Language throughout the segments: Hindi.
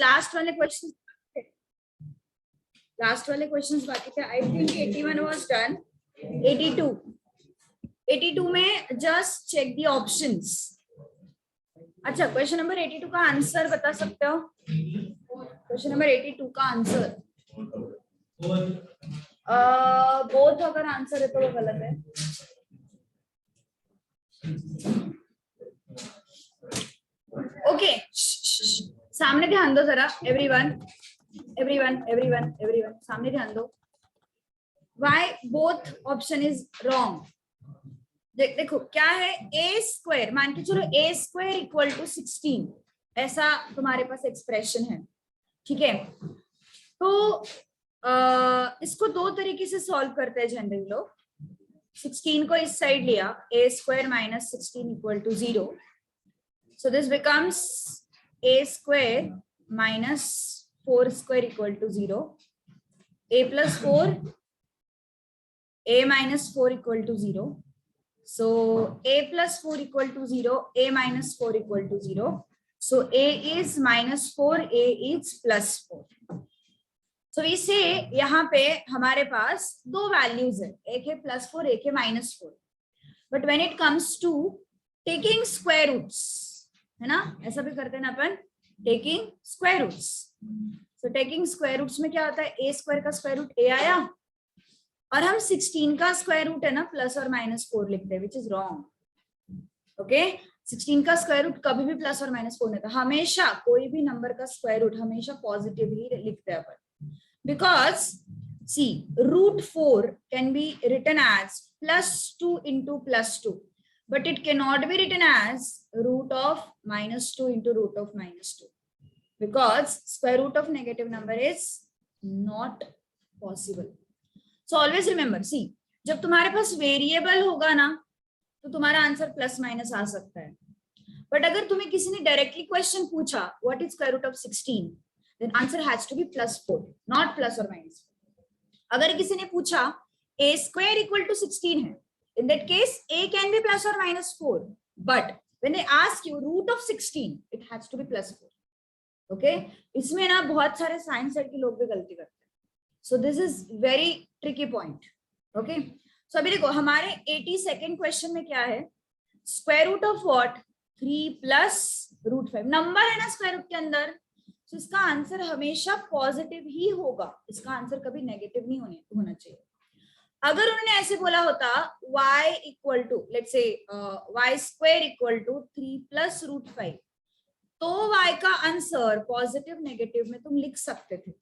लास्ट वाले क्वेश्चन, बाकी थे। I think 81 was done. 82 में जस्ट चेक द ऑप्शंस। अच्छा, क्वेश्चन नंबर 82 का आंसर बता सकते हो? क्वेश्चन नंबर 82 का आंसर बोथ अगर आंसर है तो वो गलत है। ओके, सामने ध्यान दो जरा। एवरीवन सामने ध्यान दो। Why both option is wrong? देखो क्या है, ए स्क्वायर, मान के चलो ए स्क्वायर इक्वल टू 16, ऐसा तुम्हारे पास एक्सप्रेशन है, ठीक है? तो इसको दो तरीके से सॉल्व करते हैं जनरली लोग। 16 को इस साइड लिया, a square minus 16 equal to 0, so this becomes a square minus 4 square equal to 0, a plus 4, a minus 4 equal to 0. So a plus 4 equal to 0, a minus 4 equal to 0. So a is minus 4, a is plus 4. So we say यहाँ पे हमारे पास दो वैल्यूज है, एक है प्लस 4, एक है minus 4. But when it comes to taking square roots, है ना, ऐसा भी करते हैं ना अपन, taking square roots. So taking square roots में क्या होता है, ए स्क्वायर का स्क्वायर रूट ए आया, और हम 16 का स्क्वायर रूट है ना प्लस और माइनस 4 लिखते हैं, विच इज रॉन्ग. ओके, 16 का स्क्वायर रूट कभी भी प्लस और माइनस 4 नहीं था. हमेशा कोई भी नंबर का स्क्वायर रूट हमेशा पॉजिटिव ही लिखते हैं अपन, because see root 4 can be written as +2 into +2, but it cannot be written as root of -2 into root of -2, because square root of negative number is not possible. So always remember, see, जब तुम्हारे पास वेरिएबल होगा ना तो तुम्हारा आंसर प्लस माइनस आ सकता है. बट अगर तुम्हें किसी ने डायरेक्टली क्वेश्चन पूछा what is square root of 16, then answer has to be +4, not plus और माइनस. अगर किसी ने पूछा a स्क्वायर इक्वल टू 16 है, in that case a can be plus or minus 4, but when they ask you root of 16, it has to be +4. okay, इसमें ना बहुत सारे साइंस साइड के लोग भी गलती करते हैं. so this is very tricky point. okay, so अभी देखो हमारे 82nd क्वेश्चन में क्या है, square root of what, 3 plus root 5. Number है ना स्क्वायर रूट के अंदर, so इसका आंसर हमेशा पॉजिटिव ही होगा, इसका आंसर कभी नेगेटिव नहीं होना चाहिए. अगर उन्होंने ऐसे बोला होता y equal to let's say y square equal to 3 plus root 5, तो y का आंसर पॉजिटिव नेगेटिव में तुम लिख सकते थे.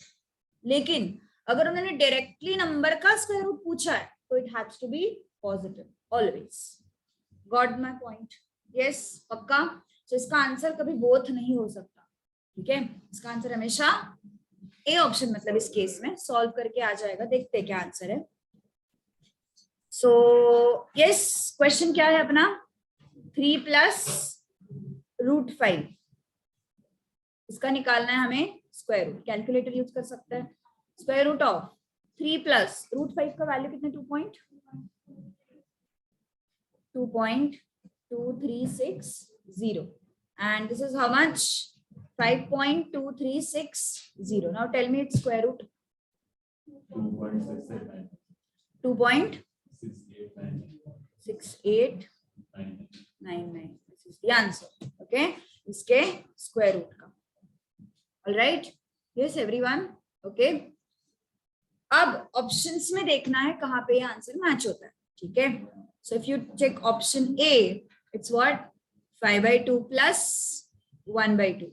लेकिन अगर उन्होंने डायरेक्टली नंबर का स्क्वायर रूट पूछा है तो it has to be positive always. Got my point? Yes, पक्का. तो इसका आंसर कभी बोथ नहीं हो सकता. ठीक है, इसका आंसर हमेशा ए ऑप्शन, मतलब इस केस में सॉल्व करके आ जाएगा. देखते हैं क्या आंसर है. सो यस, क्वेश्चन क्या है अपना, 3 प्लस रूट 5, इसका निकालना है हमें स्क्वायर रूट. कैलकुलेटर यूज कर सकते हैं. Square root of 3 plus root 5 का वैल्यू कितने, 2.2360, and this is how much, 5.2360. Now tell me its square root. 2.6899. This is the answer. Okay, इसके स्क्वायर रूट का. All right, yes everyone. Okay, अब ऑप्शंस में देखना है कहाँ पे ये आंसर मैच होता है. ठीक है, so if you check option A, it's what, 5/2 plus 1/2.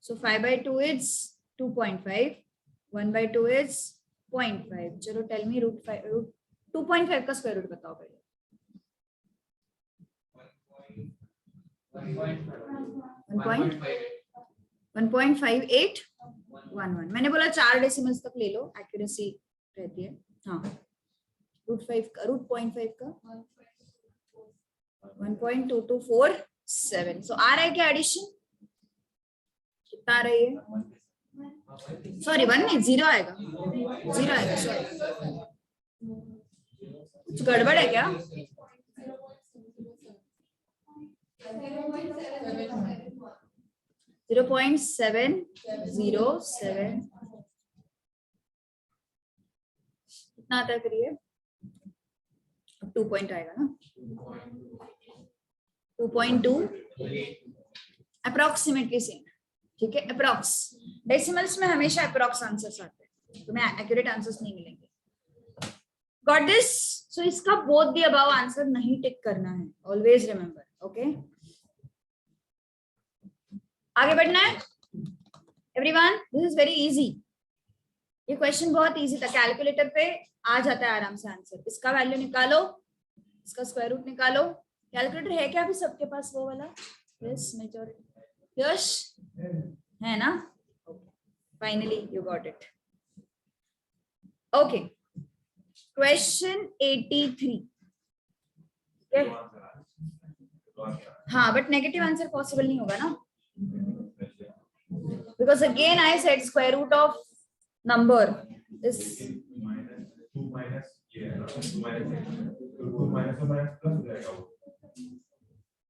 so 5/2 is 2.5, 1/2 is 0.5. चलो tell me root 2.5 का स्क्वायर रूट बताओ पहले. 1.5811. मैंने बोला 4 डेसिमल्स तक ले लो, एक्यूरेसी रहती है. हाँ, रूट 0.5 का 1.2247. सो आ रहा है क्या एडिशन, कितना आ रही है? सॉरी 1 नहीं, 0 आएगा. 0 आएगा, सॉरी. कुछ गड़बड़ है क्या? 0.707 कितना आता है करिए, 2 पॉइंट आएगा ना, 2.2 अप्रोक्सीमेटली सेम, ठीक है। अप्रोक्स डेसिमल्स में हमेशा अप्रोक्स आंसर्स आते हैं, तुम्हें एक्यूरेट आंसर्स नहीं मिलेंगे। Got this? सो इसका बोथ द अबव आंसर नहीं टिक करना है, ऑलवेज रिमेंबर, ओके। आगे बढ़ना है everyone, this is very easy. ये क्वेश्चन बहुत इजी था, कैलकुलेटर पे आ जाता है आराम से आंसर। इसका वैल्यू निकालो, इसका स्क्वायर रूट निकालो। कैलकुलेटर है क्या अभी सबके पास वो वाला? यस मेजॉरिटी, यस है ना, finally you got it, okay. Question 83, हाँ बट नेगेटिव आंसर पॉसिबल नहीं होगा ना, because again I said square root of number is 2 minus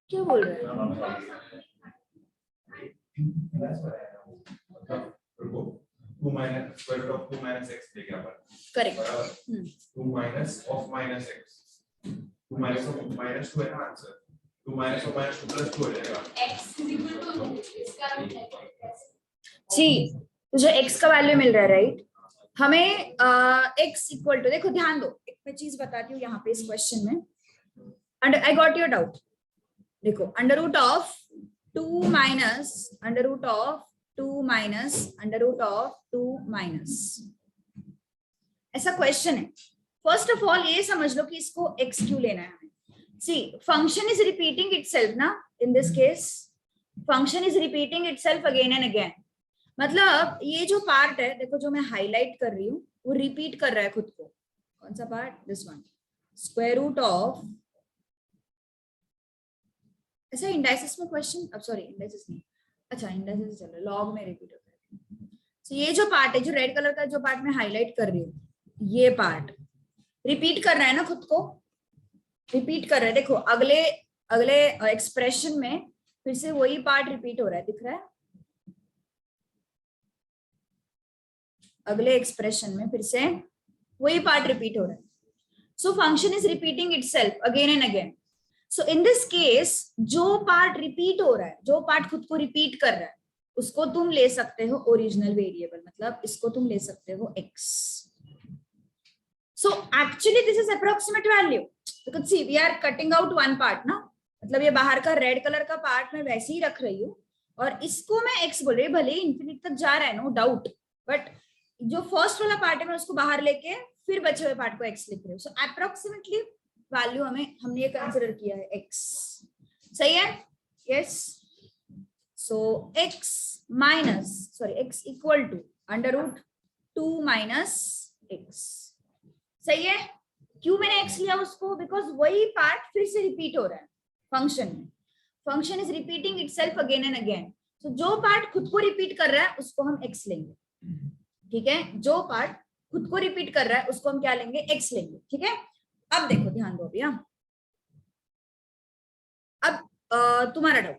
क्या बोल रहे हैं? Two minus square root of 2 minus x लेके अपन correct, 2 minus of minus x, 2 minus of minus 2 है ना answer, 2 minus of minus 2 plus 2 हो जाएगा। x इक्वल टू इसका रूट है जी, तो जो x का वैल्यू मिल रहा है राइट, हमें x इक्वल टू, देखो ध्यान दो, एक मैं चीज बताती हूँ यहाँ पे इस क्वेश्चन में, and I got your doubt. देखो under root of 2 minus under root of 2 minus under root of 2 minus, ऐसा क्वेश्चन है। फर्स्ट ऑफ ऑल ये समझ लो कि इसको x क्यों लेना है हमें। सी फंक्शन इज रिपीटिंग इटसेल्फ ना, in this case function is repeating itself again and again. मतलब ये जो पार्ट है देखो, जो मैं हाईलाइट कर रही हूँ वो रिपीट कर रहा है खुद को। कौन सा part? This one, square root of, ऐसा इंडाइसिस में क्वेश्चन, अब सॉरी इंडाइसिस नहीं, अच्छा इंडाइसिस चल रहा है, लॉग में रिपीट होता है। तो ये जो पार्ट है, जो रेड कलर का जो पार्ट मैं हाईलाइट कर रही हूँ, ये पार्ट रिपीट कर रहा है ना खुद को, रिपीट कर रहा है। देखो अगले अगले एक्सप्रेशन में फिर से वही पार्ट रिपीट हो रहा है, दिख रहा है? अगले एक्सप्रेशन में फिर से वही पार्ट रिपीट हो रहा है। So function is repeating itself again and again. So in this case जो पार्ट रिपीट हो रहा है, जो पार्ट खुद को रिपीट कर रहा है, उसको तुम ले सकते हो ओरिजिनल वेरिएबल, मतलब इसको तुम ले सकते हो x। So actually this is approximate value, because see we are cutting out one part ना, मतलब ये बाहर का रेड कलर का पार्ट मैं वैसे ही रख रही हूँ और इसको मैं x बोल रही हूँ, भले ही इंफिनिट तक जा रहा है नो डाउट, बट जो फर्स्ट वाला पार्ट है मैं उसको बाहर लेके फिर बचे हुए पार्ट को x लिख रही हूँ। सो अप्रोक्सीमेटली वैल्यू हमने ये कंसिडर किया है x, सही है? Yes. So x minus sorry x equal to under root 2 minus x, सही है? क्यों मैंने x लिया उसको? बिकॉज वही पार्ट फिर से रिपीट हो रहा है फंक्शन में, function is repeating itself again and again. So जो पार्ट खुद को रिपीट कर रहा है उसको हम x लेंगे, ठीक है? जो पार्ट खुद को रिपीट कर रहा है उसको हम क्या लेंगे? x लेंगे, ठीक है? अब देखो ध्यान दो भैया, अब तुम्हारा डाउट,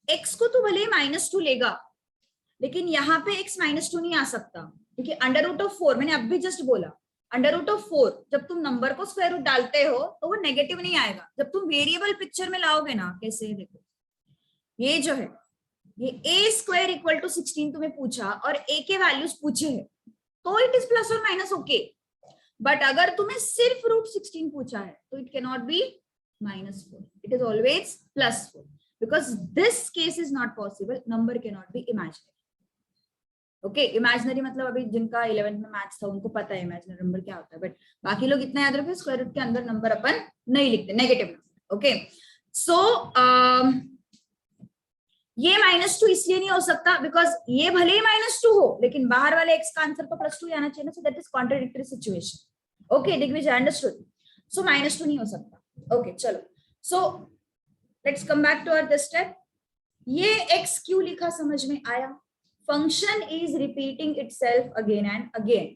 x को तो भले ही -2 लेगा, लेकिन यहाँ पे x -2 नहीं आ सकता, क्योंकि अंडर रूट ऑफ 4, मैंने अब भी जस्ट बोला, अंडर रूट ऑफ 4 जब तुम नंबर को स्क्वायर रूट डालते हो तो वो नेगेटिव नहीं आएगा। जब तुम वेरिएबल पिक्चर में लाओगे ना, कैसे, देखो ये जो है ये a स्क्वायर इक्वल टू 16 तुम्हें पूछा और a के वैल्यूज पूछे हैं तो इट इज प्लस और माइनस ओके, बट अगर तुम्हें सिर्फ रूट 16 पूछा है तो it can not be -4, it is always +4, because this case is not possible, number can not be imaginary. Okay, imaginary मतलब अभी जिनका 11th में मैथ्स था उनको पता है इमेजिनरी नंबर क्या होता है, बट बाकी लोग इतना याद रखो स्क्वायर रूट के अंदर नंबर अपन नहीं लिखते, नेगेटिव नंबर। ओके, सो ये -2 इसलिए नहीं हो सकता बिकॉज ये भले ही -2 हो लेकिन बाहर वाले x का आंसर तो +2 आना चाहिए ना, so that is contradictory situation. Okay Digvijay, understood? So -2 नहीं हो सकता। ओके चलो, so let's come back to our this step. ये x क्यों लिखा समझ में आया? Function is repeating itself again and again.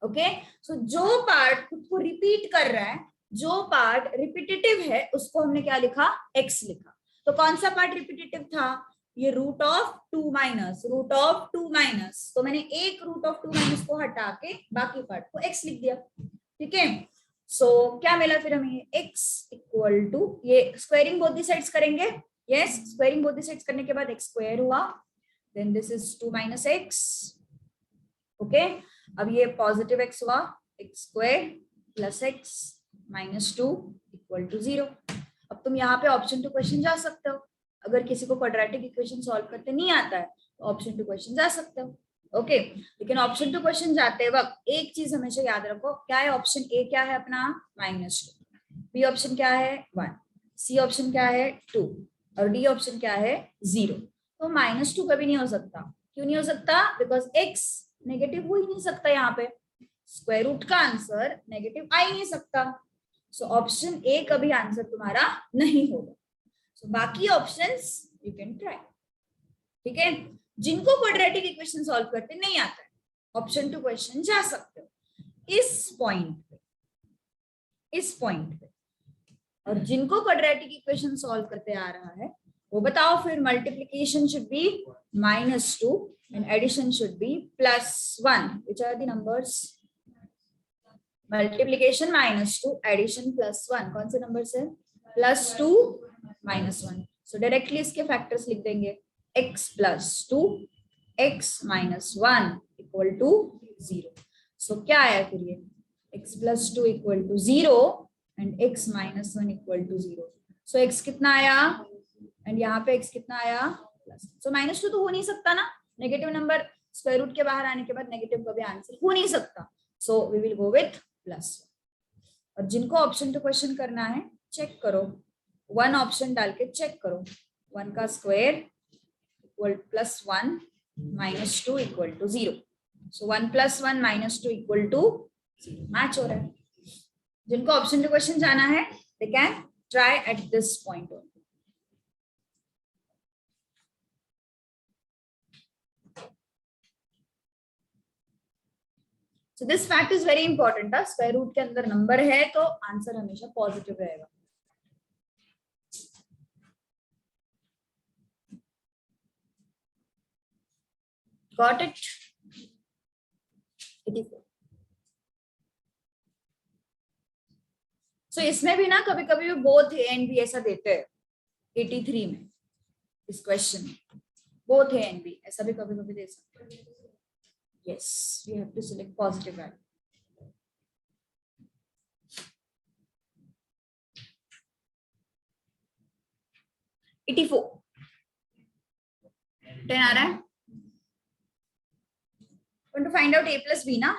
Okay, so जो पार्ट खुद को रिपीट कर रहा है, जो पार्ट रिपीटेटिव है, उसको हमने क्या लिखा? x लिखा। तो कौन सा पार्ट रिपीटेटिव था? ये रूट ऑफ 2 माइनस, तो मैंने एक रूट ऑफ 2 माइनस को हटा के बाकी पार्ट को x लिख दिया, ठीक है। सो क्या मिला फिर हमें, x इक्वल टू, ये स्क्वायरिंग बोथ दी साइड्स करेंगे, yes, squaring both the sides करने के बाद x स्क्वायर हुआ, then this is 2 minus x, okay. अब ये पॉजिटिव x हुआ, x square plus x minus 2 equal to 0। अब तुम यहाँ पे ऑप्शन टू क्वेश्चन जा सकते हो, अगर किसी को क्वाड्रेटिक इक्वेशन सॉल्व करते नहीं आता है तो ऑप्शन टू क्वेश्चन जा सकते हो, ओके। लेकिन ऑप्शन टू क्वेश्चन जाते वक्त एक चीज हमेशा याद रखो, क्या है ऑप्शन ए, क्या है अपना -2, बी ऑप्शन क्या है 1, सी ऑप्शन क्या है 2 और डी ऑप्शन क्या है 0। तो -2 कभी नहीं हो सकता, क्यों नहीं हो सकता, बिकॉज x नेगेटिव हो ही नहीं सकता, यहाँ पे स्क्वायर रूट का आंसर नेगेटिव आ ही नहीं सकता। सो ऑप्शन ए कभी आंसर तुम्हारा नहीं होगा। सो बाकी ऑप्शंस यू कैन ट्राई, ठीक है। जिनको क्वाड्रेटिक इक्वेशन सॉल्व करते नहीं आता है, ऑप्शन टू क्वेश्चन जा सकते हो इस पॉइंट पे। और जिनको क्वाड्रेटिक इक्वेशन सॉल्व करते आ रहा है वो बताओ फिर, multiplication should be -2 and addition should be +1, which are the numbers, multiplication -2, addition +1, कौन से नंबर से, +2 -1। सो डायरेक्टली इसके फैक्टर्स लिख देंगे, x + 2 x - 1 equal to 0। So क्या आया फिर ये, x + 2 equal to 0 and x - 1 equal to 0। So x कितना आया एंड यहाँ पे x कितना आया प्लस। सो -2 तो हो नहीं सकता ना, नेगेटिव नंबर स्क्वायर रूट के बाहर आने के बाद नेगेटिव का भी आंसर हो नहीं सकता। So we will go with +1। और जिनको ऑप्शन टू क्वेश्चन करना है चेक करो, 1 ऑप्शन डाल के चेक करो, 1 का square equal +1 -2 equal to 0। So 1 + 1 -2 equal to 0 match हो रहा है। जिनको ऑप्शन टू क्वेश्चन जाना है they can try at this point. So this fact is very important। स्क्वायर रूट के अंदर नंबर है तो आंसर हमेशा पॉजिटिव रहेगा। Got it? 84। So इसमें भी ना कभी कभी बोथ ए एंड बी ऐसा देते हैं, 83 में इस क्वेश्चन में बोथ ए एंड बी ऐसा भी कभी कभी दे सकते हैं। Yes, we have to select positive value। $84 10 आ रहा है। Want to find out a plus b ना,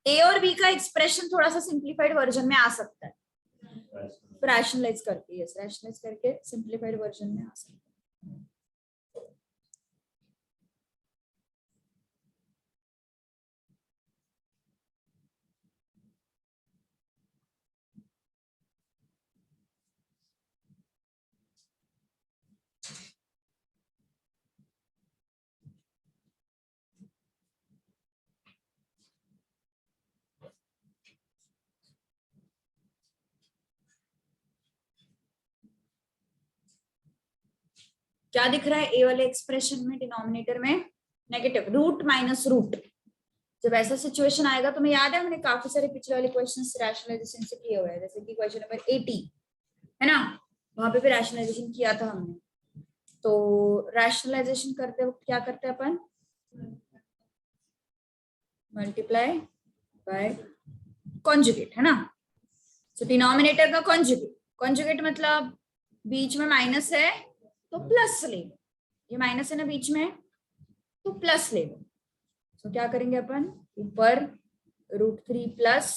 a और b का एक्सप्रेशन थोड़ा सा सिंप्लीफाइड वर्जन में आ सकता है, रैशनलाइज करके, यस रैशनलाइज करके सिंप्लीफाइड वर्जन में आ सकता है। क्या दिख रहा है ए वाले एक्सप्रेशन में, डिनोमिनेटर में नेगेटिव रूट माइनस रूट। जब ऐसा सिचुएशन आएगा, तुम्हें याद है मैंने काफी सारे पिछले वाले क्वेश्चंस रैशनलाइजेशन से किए हुए हैं, जैसे कि क्वेश्चन नंबर 80 है ना, वहां पे भी रैशनलाइजेशन किया था हमने। तो रैशनलाइजेशन करते वक्त क्या करते हैं अपन, मल्टीप्लाई बाय कॉन्जुगेट, है ना। सो डिनोमिनेटर का कॉन्जुगेट मतलब बीच में माइनस है तो प्लस ले लो, ये माइनस है ना बीच में तो प्लस ले लो। तो क्या करेंगे अपन, ऊपर √3 प्लस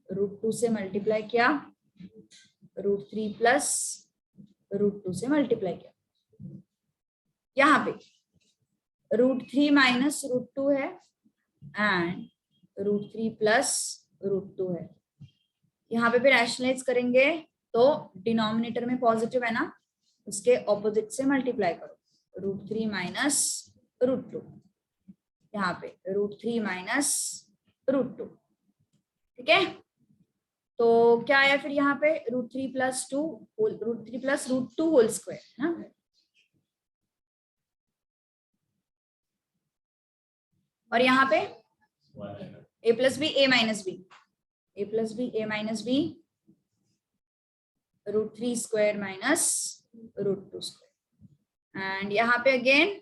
√2 से मल्टीप्लाई किया, √3 प्लस √2 से मल्टीप्लाई किया, यहाँ पे √3 माइनस √2 है एंड √3 प्लस √2 है। यहाँ पे भी रैशनलाइज करेंगे तो डिनोमिनेटर में पॉजिटिव है ना, उसके ऑपोजिट से मल्टीप्लाई करो, √3 माइनस √2, यहाँ पे √3 माइनस √2, ठीक है। तो क्या आया फिर यहाँ पे √3 + 2 √3 + √2 होल स्क्वायर है ना। और यहाँ पे a + b a - b a + b a - b √3 square minus √2 square and यहाँ पे अगेन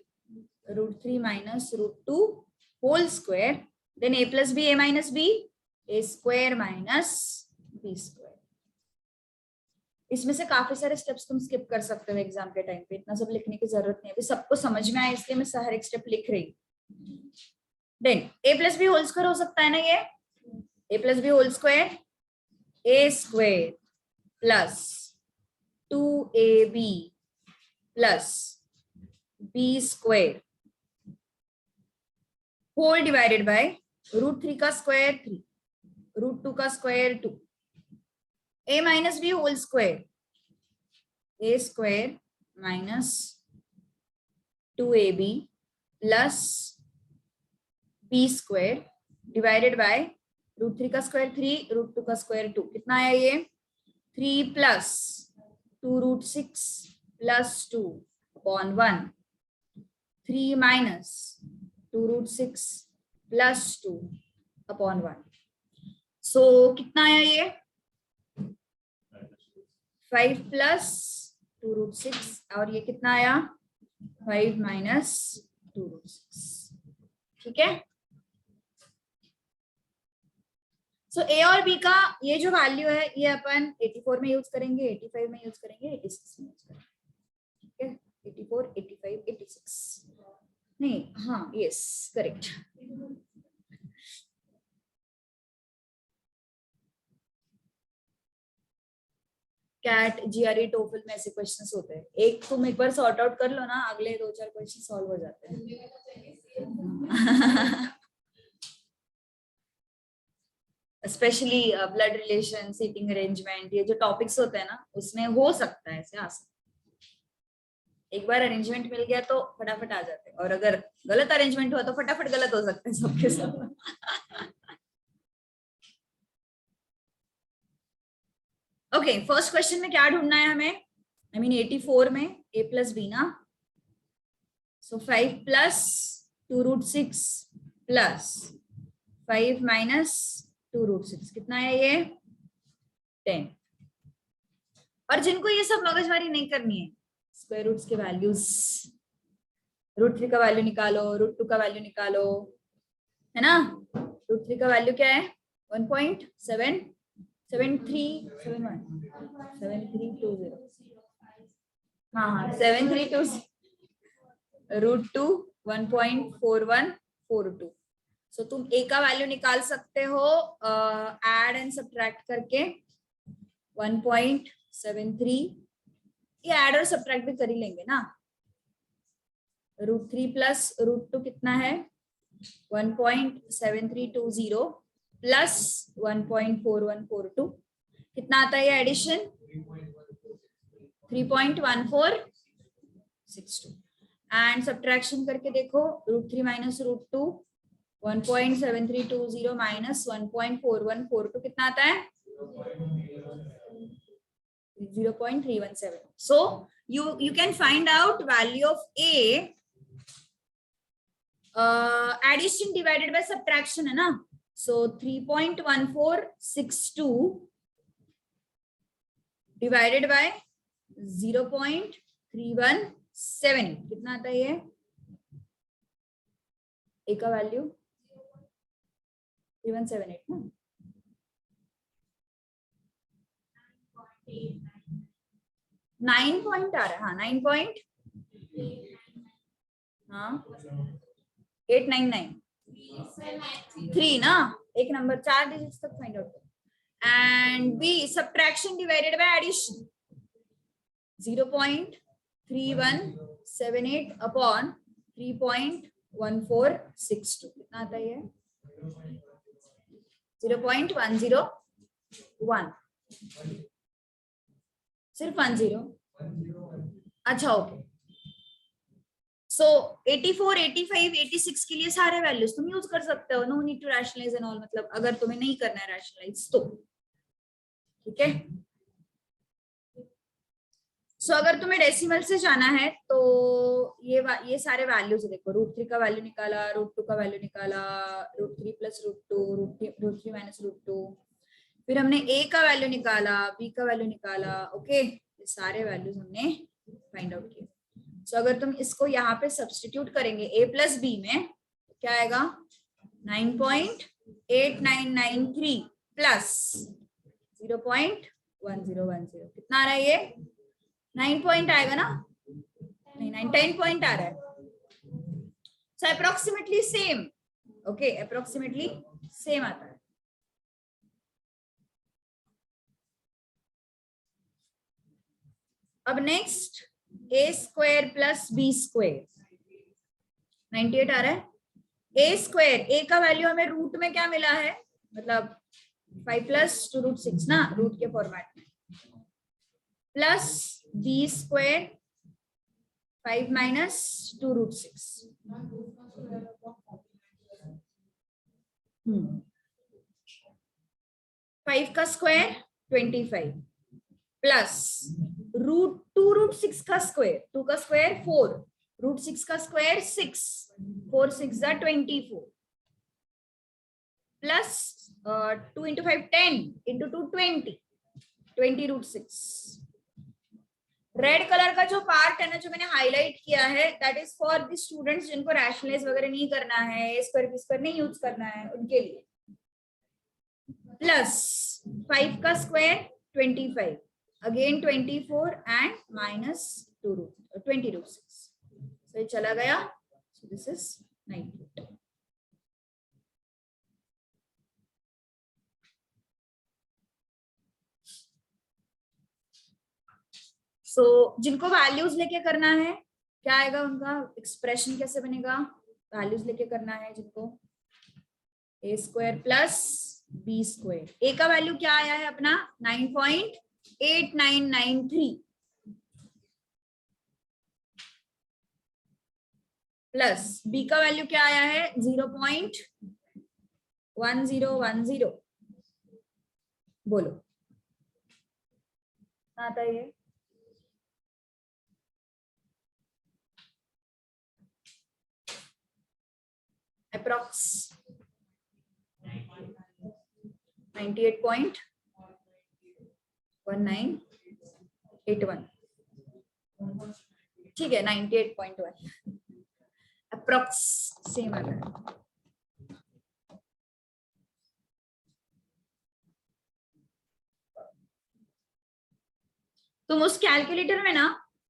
√3 माइनस √2 whole square then a + b a - b a square minus b square. इसमें से काफी सारे स्टेप्स तुम स्किप कर सकते हो एग्जाम के टाइम पे, इतना सब लिखने की जरूरत नहीं है, अभी सबको समझ में आया इसलिए मैं हर एक स्टेप लिख रही हूँ। Then a + b whole square हो सकता है ना, ये a + b whole square a square plus 2ab plus b square whole divided by √3 का स्क्वायर 3 √2 का square 2 a - b whole square a square minus 2ab plus b square divided by √3 का स्क्वायर 3 √2 का स्क्वायर 2। कितना आया ये 3 plus 2√6 plus 2 upon 1 3 minus 2√6 plus 2 upon 1। सो कितना आया ये 5 प्लस 2√6 और ये कितना आया 5 माइनस 2√6। ठीक है। सो a और b का ये जो वैल्यू है ये अपन 84 में यूज करेंगे, 85 में यूज करेंगे, 86 में यूज करेंगे। ठीक है 84 85 86 नहीं, हाँ yes correct. CAT GRE TOEFL में ऐसे क्वेश्चंस होते हैं, एक तुम एक बार सॉर्ट आउट कर लो ना, अगले 2-4 क्वेश्चन सॉल्व हो जाते हैं। Specially blood relation, seating arrangement, ये जो टॉपिक्स होते हैं ना उसमें हो सकता है ऐसे आ सकता है। एक बार अरेंजमेंट मिल गया तो फटाफट आ जाते हैं, और अगर गलत अरेंजमेंट हुआ तो फटाफट गलत हो सकते हैं सबके सब। ओके फर्स्ट क्वेश्चन में क्या ढूंढना है हमें, आई मीन 84 में a + b ना, सो 5 प्लस 2√6 प्लस 5 माइनस 2√6 कितना है ये 10। और जिनको ये सब मगजमारी नहीं करनी है, स्क्वायर रूट्स के वैल्यूज, √3 का वैल्यू निकालो, √2 का वैल्यू निकालो, है ना। √3 का वैल्यू क्या है 1.7320 हाँ हाँ 7320 √2 1.4142। सो तुम a का वैल्यू निकाल सकते हो ऐड एंड सब्ट्रैक्ट करके 1.73, ये ऐड और सब्ट्रैक्ट भी कर ही लेंगे ना। √3 प्लस √2 कितना है 1.7320 प्लस 1.4142 कितना आता है ये एडिशन 3.1462 एंड सब्ट्रैक्शन करके देखो √3 माइनस √2 1.7320 माइनस 1.4142 कितना आता है 0.317। so you can find out value of a addition divided by subtraction है ना, so 3.1462 divided by 0.317 कितना आता है ये a का वैल्यू 3178 ना, 9 पॉइंट आ रहा है, हाँ 9 पॉइंट हाँ 8993 ना, एक नंबर 4 डिजिट्स तक find out and B subtraction divided by addition 0.3178 upon 3.1462 कितना आता है 0.101 सिर्फ 10 अच्छा ओके। सो 84 85 86 के लिए सारे वैल्यूज तुम यूज कर सकते हो, no need to rationalise and all, मतलब अगर तुम्हें नहीं करना है रैशनलाइज तो ठीक है। सो अगर तुम्हें डेसिमल से जाना है तो ये सारे वैल्यूज देखो, √3 का वैल्यू निकाला, √2 का वैल्यू निकाला, √3 प्लस √2, √3 माइनस √2, फिर हमने a का वैल्यू निकाला, b का वैल्यू निकाला। ओके, ये सारे वैल्यूज हमने फाइंड आउट किए। सो अगर तुम इसको यहाँ पे सब्स्टिट्यूट करेंगे a प्लस b में, क्या आएगा 9.8993 प्लस 0.1010, कितना आ रहा है ये 9 पॉइंट आएगा ना, नहीं 10 पॉइंट आ रहा है। So approximately same, okay approximately same आता है। अब next a square plus b square 98 आ रहा है। a स्क्वायर, a का वैल्यू हमें रूट में क्या मिला है, मतलब 5 प्लस 2√6 ना, रूट के फॉर्मेट में, प्लस b स्क्वायर 5 माइनस 2√6, 5 का स्क्वायर 25 प्लस √2√6 का स्क्वायर, 2 का स्क्वायर 4, √6 का square 6, 4 6 24 plus 2 into 5 10 into 2 20 20√6। Red colour का जो पार्ट है ना, जो मैंने हाईलाइट किया है, that is for the students जिनको रैशनलाइज वगैरह नहीं करना है, स्क्वायर बी स्क्वायर नहीं यूज करना है, उनके लिए। प्लस 5 का स्क्वायर 25, अगेन 24 एंड माइनस 20√6, सो ये चला गया। So this is 98। सो जिनको वैल्यूज लेके करना है, क्या आएगा उनका एक्सप्रेशन, कैसे बनेगा, वैल्यूज लेके करना है जिनको, a square plus b square, a का वैल्यू क्या आया है अपना 9.8993 प्लस b का वैल्यू क्या आया है 0.1010, बोलो आता है ये, अप्रॉक्स 98.1981, ठीक है 98.1 अप्रॉक्स सेम आ रहा है। तुम उस कैलकुलेटर में ना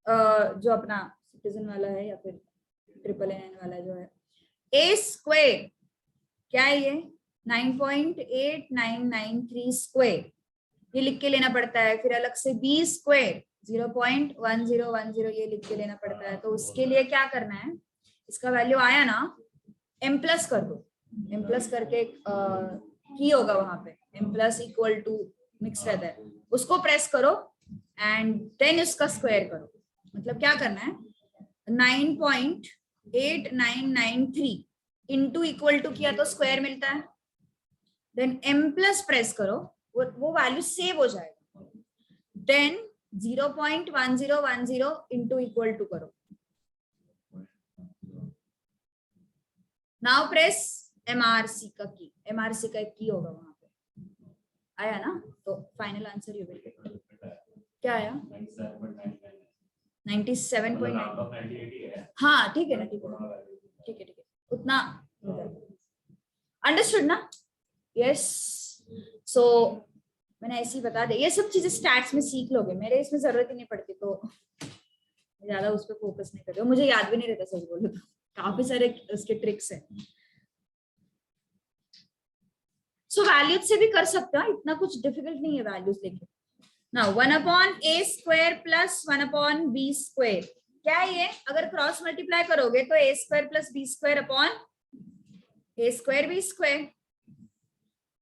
जो अपना सिटीजन वाला है या फिर NNN वाला जो है, a स्क्वायर क्या है ये 9.8993 स्क्वायर, ये लिख के लेना पड़ता है। फिर अलग से b स्क्वायर 0.1010 ये लिख के लेना पड़ता है। तो उसके लिए क्या करना है, इसका वैल्यू आया ना, m प्लस कर दो, m प्लस करके की होगा वहां पे, m plus equal to mix रहता है, उसको प्रेस करो एंड देन उसका स्क्वायर करो। मतलब क्या करना है 9.8993 इंटू इक्वल टू किया तो स्क्वायर मिलता है, देन m प्लस प्रेस करो, वो वैल्यू सेव हो जाएगा, देन 0.1010 इंटू इक्वल टू करो, नाउ प्रेस MRC का की, MRC का एक की होगा वहां पे, आया ना, तो final answer you will gate, क्या आया 97.9, हाँ ठीक है ना, ठीक है ठीक है ठीक है, उतना अंडरस्टूड ना, यस। सो मैंने ऐसे ही बता दे, ये सब चीजें स्टैट्स में सीख लोगे, मेरे इसमें जरूरत ही नहीं पड़ती, तो ज्यादा उस पर फोकस नहीं करते, मुझे याद भी नहीं रहता सच बोलो तो, काफी सारे उसके ट्रिक्स हैं। सो वैल्यूज से भी कर सकते हो, इतना कुछ डिफिकल्ट नहीं है वैल्यूज लेके। Now 1/a square plus 1/b square, क्या है ये, अगर क्रॉस मल्टीप्लाई करोगे तो a square plus b square upon a square b square,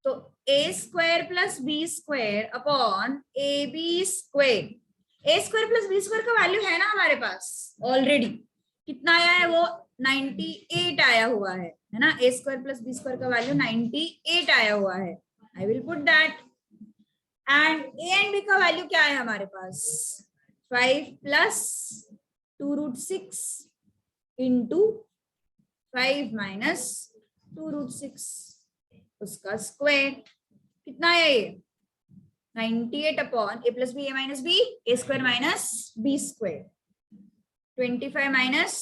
तो a square plus b square upon ab square, a square plus b square का वैल्यू है ना हमारे पास ऑलरेडी, कितना आया है वो 98 आया हुआ है ना, a square plus b square का वैल्यू 98 आया हुआ है। I will put that and A and B का वैल्यू क्या है हमारे पास 5 प्लस 2√6 इंटू 5 माइनस 2√6 उसका स्क्वायर कितना है ये 98 upon a plus b a minus b a square minus b square 25 minus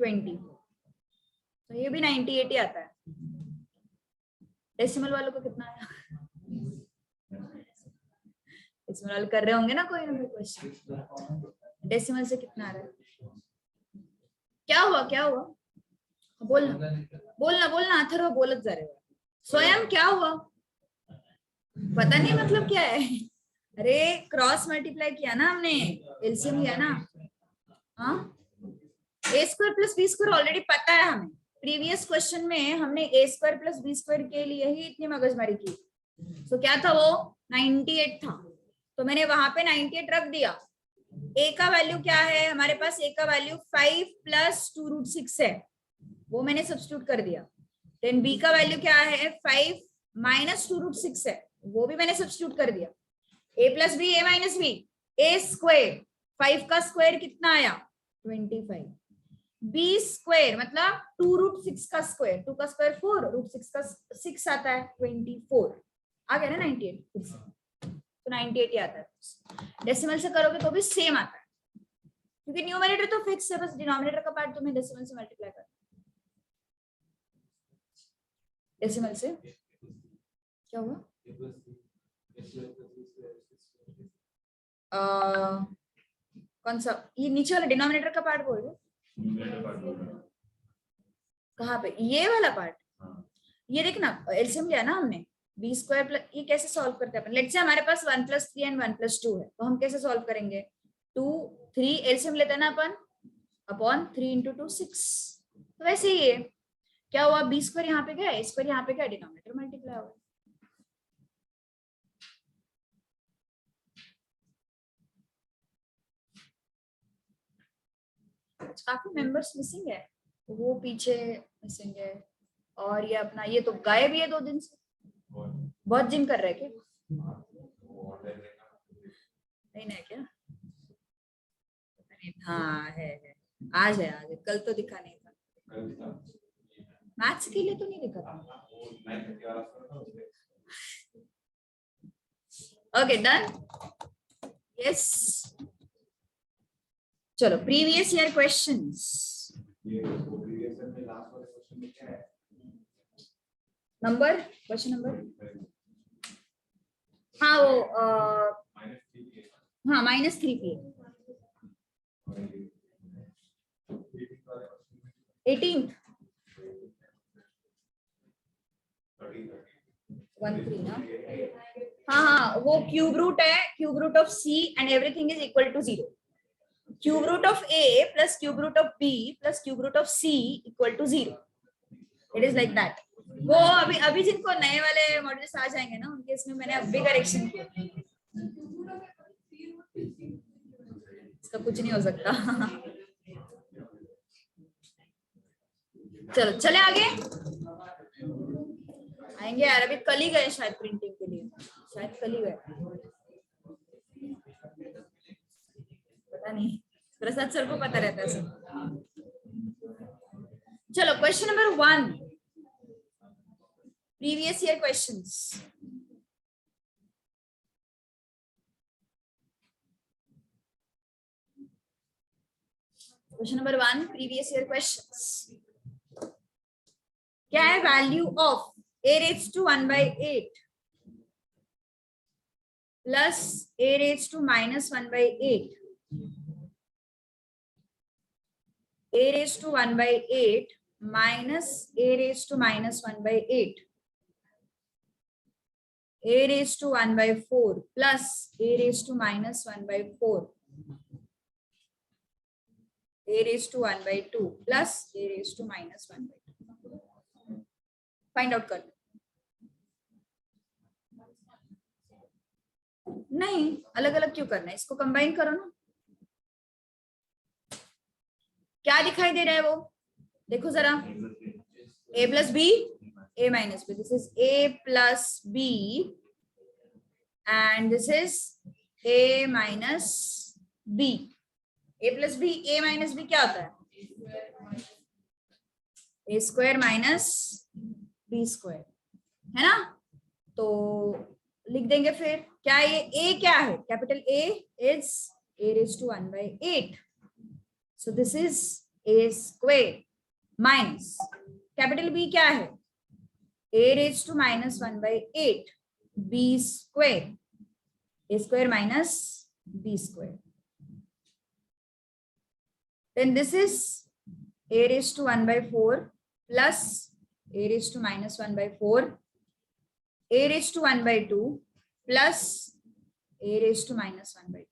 20 तो ये भी 98 ही आता है। डेसिमल वालों को कितना आया डेसिमल वाले कर रहे होंगे ना कोई ना कोई क्वेश्चन डेसिमल से कितना आ रहा है क्या हुआ बोलना बोलना बोलना अथर्व बोलत जा रहे हो स्वयं क्या हुआ पता नहीं मतलब क्या है अरे क्रॉस मल्टीप्लाई किया ना हमने एलसीएम लिया ना हाँ a square plus b square already पता है हमें प्रीवियस क्वेश्चन में हमने a square plus b square के लिए ही इतनी मगजमारी की तो क्या था वो 98 था तो मैंने वहां पे 98 रख दिया ए का वैल्यू क्या है हमारे पास ए का वैल्यू 5 प्लस 2√6 है वो मैंने सब्स्टिट्यूट कर दिया देन बी का वैल्यू क्या है 5 माइनस 2√6 है वो भी मैंने सब्स्टिट्यूट कर दिया ए plus b a minus b a square 5 का स्क्वायर कितना आया 25 बी स्क्वायर मतलब 2√6 का स्क्वायर 2 का स्क्वायर 4 √6 का 6 आता है 24 आ गया ना 98 तो 98 ही आता है डेसिमल से करोगे तो भी सेम आता है क्योंकि न्यूमरेटर तो फिक्स है बस डिनोमिनेटर का पार्ट तुम्हें डेसिमल से मल्टीप्लाई करना डेसिमल से क्या हुआ कौन सा ये नीचे वाला डिनोमिनेटर का पार्ट बोल रहे कहाँ पे ये वाला पार्ट ये देखना एलसीएम लिया ना हमने बी स्क्वायर प्लस ये कैसे सॉल्व करते हैं अपन लेट्स से हमारे पास 1 + 3 एंड 1 + 2 है तो हम कैसे सॉल्व करेंगे 2 3 एलसीएम लेते हैं ना अपन अपॉन 3 × 2 6 तो वैसे ही है क्या हुआ बी स्क्वायर यहाँ पे गया ए स्क्वायर यहाँ पे गया डिनोमिनेटर मल्टीप्लाई हुआ काफी मेंबर्स मिसिंग है वो पीछे मिसिंग है और ये अपना ये तो गायब ही है 2 दिन से बहुत जिम कर रहे हैं क्या नहीं ना क्या हाँ है आज है कल तो दिखा नहीं था मैथ्स के लिए तो नहीं दिखा था ओके डन यस चलो previous year questions number question number हाँ वो हाँ -3 18th 13 ना हाँ वो क्यूब रूट है cube root of C and everything is equal to 0 cube root of a plus cube root of b plus cube root of c equal to 0 it is like that वो अभी जिनको नए वाले मॉड्यूल्स आ जाएंगे ना उनके इसमें मैंने अभी करेक्शन किया इसका कुछ नहीं हो सकता चलो चले आगे आएंगे यार अभी कल ही गए शायद प्रिंटिंग के लिए शायद कल ही गए पता नहीं प्रसाद सर को पता रहता है सब चलो question number 1 previous year questions question number 1 previous year questions क्या है value of a⁻⁴ plus a⁻⁻⁴ a⁻⁴ minus a⁻⁻⁴ a⁻⁴ plus a⁻⁻⁴ a⁻² plus a⁻⁻². Find out कर नहीं अलग अलग क्यों करना है इसको कंबाइन करो ना क्या दिखाई दे रहा है वो देखो जरा a + b a - b this is a + b and this is a minus b. a plus b, a minus b क्या होता है? a square minus b square, है ना? तो लिख देंगे फिर क्या ये a क्या है? Capital A is a raised to 1 by 8. So this is a square minus capital B क्या है? a raised to minus 1 by 8 b square. a square minus b square. Then this is a raised to 1 by 4 plus a raised to minus 1 by 4, a raised to 1 by 2 plus a raised to minus 1 by 2.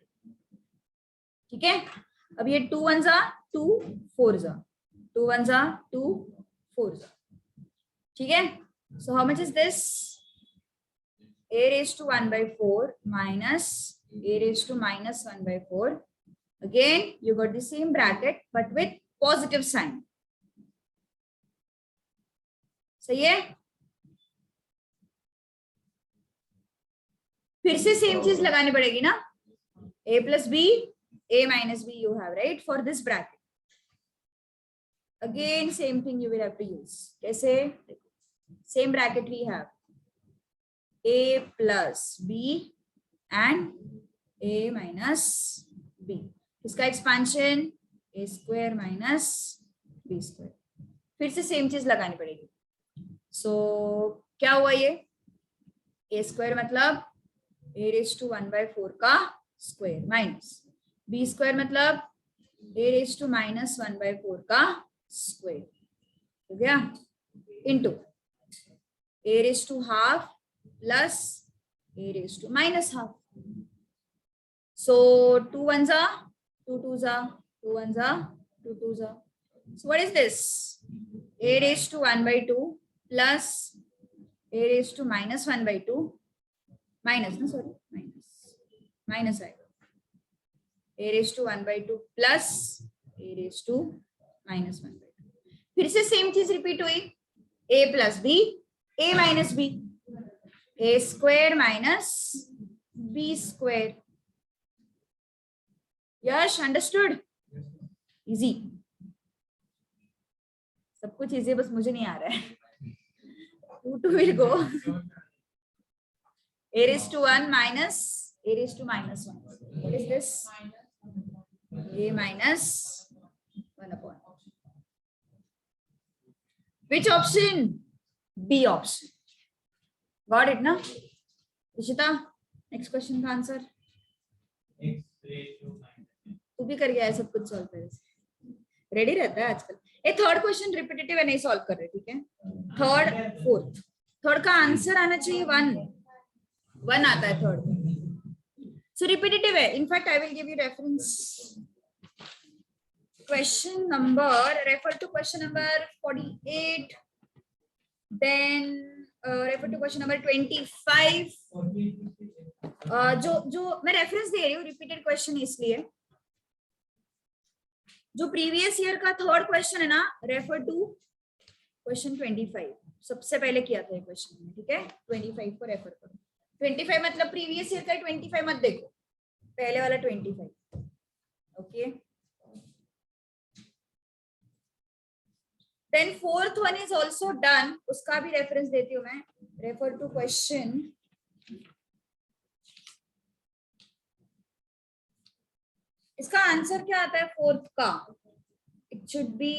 ठीक है? अब ये 2 1s are 2 4s are 2 1s are 2 4s are. ठीक है? So how much is this? a raised to 1 by 4 minus a raised to minus 1 by 4. Again, you got the same bracket but with positive sign. सही है? फिर से सेम चीज लगानी पड़ेगी ना? a plus b, a minus b you have, right, for this bracket. Again same thing you will have to use. कैसे? Same bracket we have a plus b and a minus b. इसका expansion a square minus b square. फिर से सेम चीज लगानी पड़ेगी. So क्या हुआ ये? a square मतलब a raised to 1 by 4 का स्क्वायर माइनस b square मतलब a raised to minus 1 by 4 का स्क्वायर हो गया into a raised to half plus a raised to minus half. So 2 1s are 2 2s are 2 1s are 2 2s are. So what is this? a raised to 1 by 2 plus a raised to minus 1 by 2 minus, no sorry, minus आएगा a raised to 1 by 2 plus a raised to minus 1 by 2. फिर से सेम चीज रिपीट हुई a plus b, a minus b, a square minus b square. Yash, understood? Easy. सब कुछ इजी, बस मुझे नहीं आ रहा है. 2 will go. a raised to 1 minus a raised to minus 1. What is this? a minus 1 upon. Which option? B option. Got it, na? Ishita, next question का आंसर. तू भी कर गया है सब कुछ सॉल्व पहले से. रेडी रहता है आजकल. ये थर्ड क्वेश्चन रिपीटेटिव है, नहीं सॉल्व कर रहे, ठीक है? Third fourth. थर्ड का आंसर आना चाहिए 1 आता है थर्ड. सो रिपीटेटिव है. In fact I will give you reference. Question number, refer to question number 48, then refer to question number 25. जो मैं रेफरेंस दे रही हूँ रिपीटेड क्वेश्चन इसलिए, जो प्रीवियस ईयर का थर्ड क्वेश्चन है ना, रेफर टू क्वेश्चन 25. सबसे पहले किया था ये क्वेश्चन में, ठीक है? 25 को रेफर करो. 25 मतलब प्रीवियस ईयर का 25 मत देखो, पहले वाला 25. Okay. Then fourth one is also done, उसका भी रेफरेंस देती हूँ मैं. रेफर टू क्वेश्चन, इसका आंसर क्या आता है फोर्थ का? It should be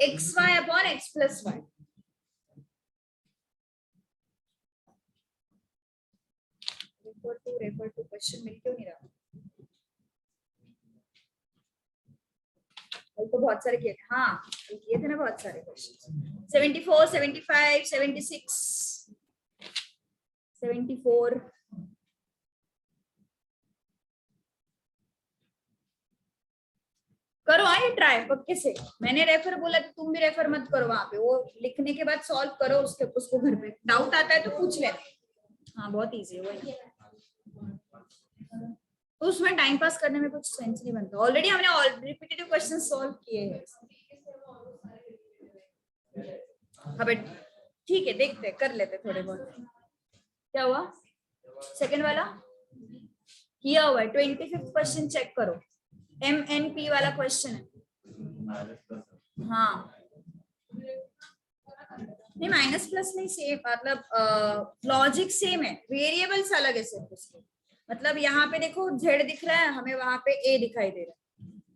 xy upon x plus y. Refer to question मिल क्यों नहीं रहा? तो बहुत सारे किए थे. हाँ किए थे ना बहुत सारे क्वेश्चन. 74 75 76 74. करो ये ट्राई पक्के से. मैंने रेफर बोला तो तुम भी रेफर मत करो. वहां पे वो लिखने के बाद सॉल्व करो, उसको घर पे डाउट आता है तो पूछ ले. हाँ बहुत इजी है वही. तो उसमें टाइम पास करने में कुछ सेंस नहीं बनता. ऑलरेडी हमने रिपीटेटिव क्वेश्चन सॉल्व किए हैं. ठीक है, देखते कर लेते थोड़े बहुत। क्या हुआ? सेकंड वाला किया हुआ है। 25th क्वेश्चन चेक करो, MNP वाला क्वेश्चन है। हाँ नहीं, माइनस प्लस नहीं, सेम मतलब लॉजिक सेम है, वेरिएबल्स अलग है सिर्फ उसके। मतलब यहाँ पे देखो Z दिख रहा है, हमें वहां पे A दिखाई दे रहा है।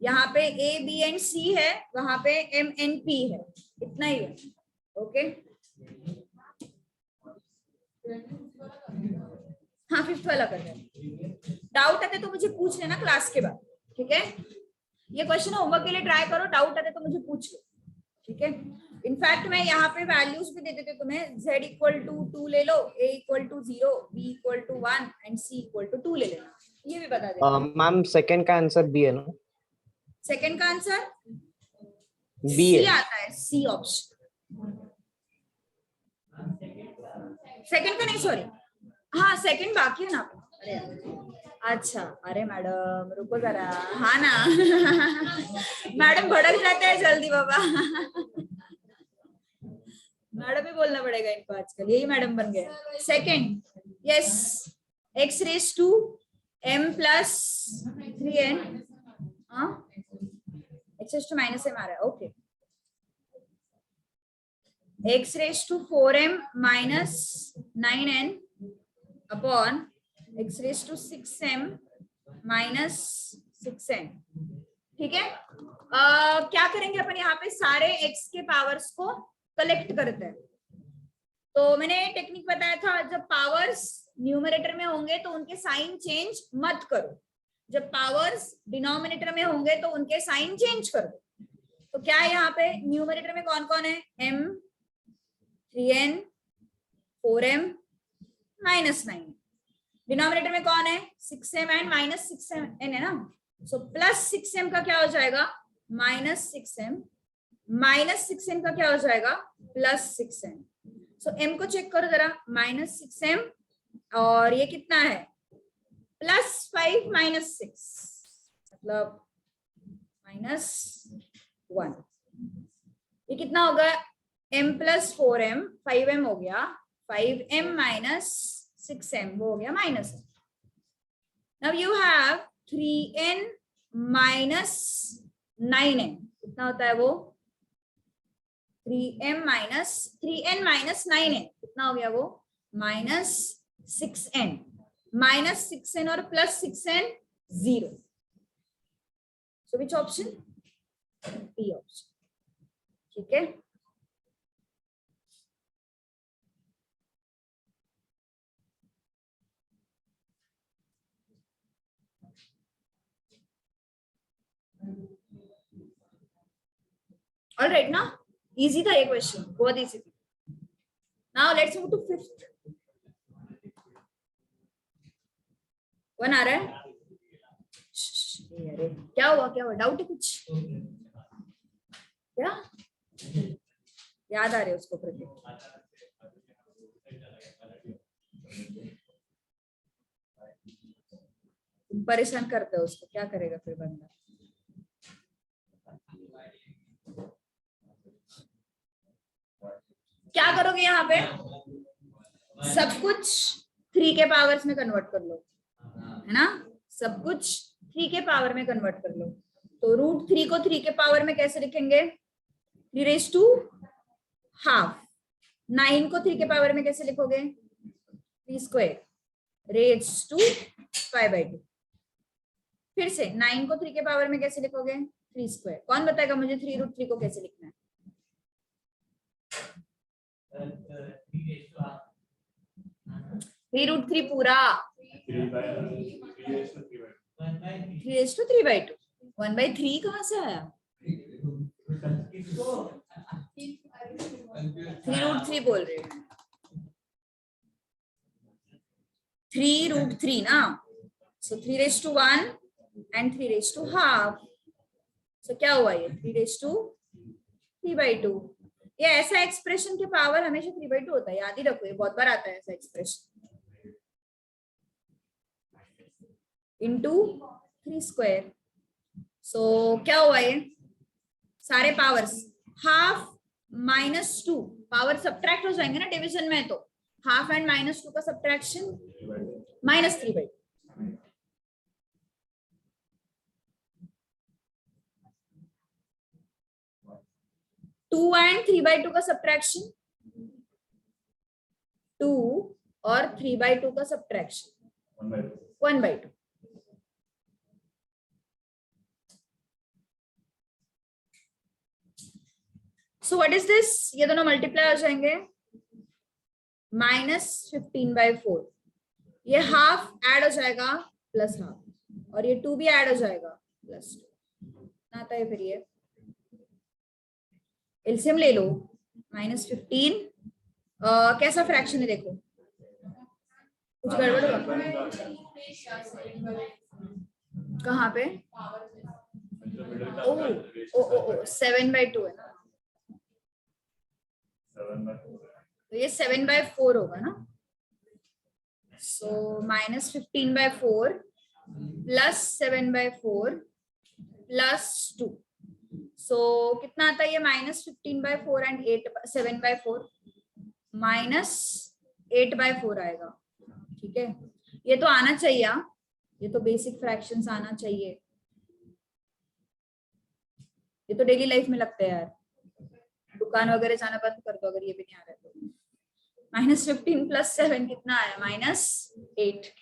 यहाँ पे A, B एंड C है, वहां पे M N P है, इतना ही है। ओके हाँ, 5th वाला कर रहे हैं। डाउट आते तो मुझे पूछ लेना क्लास के बाद, ठीक है? ये क्वेश्चन होमवर्क के लिए ट्राई करो, डाउट आते तो मुझे पूछ लो, ठीक है? इनफैक्ट मैं यहाँ पे वैल्यूज भी दे देते तुम्हें, Z इक्वल टू 2 ले लो, A equal to 0, B equal to 1 and C equal to 2 ले लेना, ये भी बता देना। मैम सेकंड का आंसर बी है ना? सेकंड का आंसर बी C है। आता है, C ऑप्शन। सेकंड का नहीं, सॉरी, हाँ सेकंड बाकी है ना। अरे अच्छा, अरे मैडम रुको जरा, हाँ ना मैडम भड़क जाते हैं जल्दी बाबा मैडम ही बोलना पड़ेगा इनको आजकल, यही मैडम बन गए। Second, yes, x raise to m plus 3n, x raise to minus m आ रहा है, okay. x raise to 4m minus 9n upon x raise to 6m minus 6n, ठीक है? क्या करेंगे अपन यहाँ पे, सारे x के पावर्स को कलेक्ट करते हैं। तो मैंने टेक्निक बताया था, जब पावर्स न्यूमरेटर में होंगे तो उनके साइन चेंज मत करो, जब पावर्स डिनोमिनेटर में होंगे तो उनके साइन चेंज करो। तो क्या है यहाँ पे न्यूमरेटर में कौन कौन है, m, 3n, 4m, minus 9। Denominator में कौन है, 6m एंड माइनस 6n है ना। सो प्लस 6m का क्या हो जाएगा, माइनस 6m, माइनस 6m का क्या हो जाएगा, प्लस 6m। सो m को चेक करो जरा, माइनस 6m और ये कितना है, प्लस 5 माइनस 6 मतलब माइनस 1। ये कितना होगा, m प्लस 4m, 5m हो गया, 5m माइनस 6m वो हो गया minus. Now you have 3n minus 9n, कितना होता है वो, 3n माइनस 9n, कितना हो गया वो, माइनस 6n, माइनस 6n और plus 6n 0। So which option, B option, ठीक है? ऑल राइट ना, इजी था ये क्वेश्चन, बहुत इजी था। Now let's move to 5th one. आ रहा है? अरे क्या हुआ, क्या हुआ, डाउट है कुछ क्या? याद आ रहे उसको प्रतीक? तुम परेशान करते हो उसको, क्या करेगा फिर बंदा? क्या करोगे यहाँ पे, सब कुछ 3 के पावर्स में कन्वर्ट कर लो, है ना? सब कुछ 3 के पावर में कन्वर्ट कर लो। तो रूट 3 को 3 के पावर में कैसे लिखेंगे, 3 रेज टू हाफ। 9 को 3 के पावर में कैसे लिखोगे, 3 स्क्वायर रेज टू 5/2। फिर से 9 को 3 के पावर में कैसे लिखोगे, 3 स्क्वायर। कौन बताएगा मुझे 3 रूट 3 को कैसे लिखना है? 3 रूट 3 पूरा, 3 रेज टू 3/2। 1/3 कहाँ से आया? 3 रूट 3 बोल रहे हैं, 3 रूट 3 ना। So 3 raise to 1 and 3 raise to half. So क्या हुआ ये, 3 रेज टू 3/2। ये ऐसा एक्सप्रेशन के पावर हमेशा 3/2 होता है, याद ही रखो, ये बहुत बार आता है ऐसा एक्सप्रेशन। Into 3 square. सो क्या हुआ ये, सारे powers half minus 2 power subtract हो जाएंगे ना डिवीजन में, तो हाफ एंड -2 का सब्ट्रैक्शन -3/2। 2 एंड 3/2 का सब्ट्रैक्शन 2 और 3/2 का subtraction 1/2। So what is this, ये दोनों मल्टीप्लाई हो जाएंगे, -15/4, ये हाफ ऐड हो जाएगा प्लस हाफ, और ये 2 भी ऐड हो जाएगा +2 आता है। फिर ये एलसीएम ले लो, -15 कैसा फ्रैक्शन है देखो, कुछ गड़बड़ होगा कहाँ पे? ओ 7/2 है ना, तो ये 7/4 होगा ना। सो -15/4 प्लस 7/4 +2, सो कितना आता है ये? -15/4 एंड 7/4 -8/4 आएगा। ठीक है, ये तो आना चाहिए, ये तो बेसिक फ्रैक्शंस आना चाहिए, ये तो डेली लाइफ में लगते हैं यार, दुकान वगैरह जाना बंद कर दो अगर ये भी नहीं आ रहा है तो। -15 + 7 कितना आया? -8।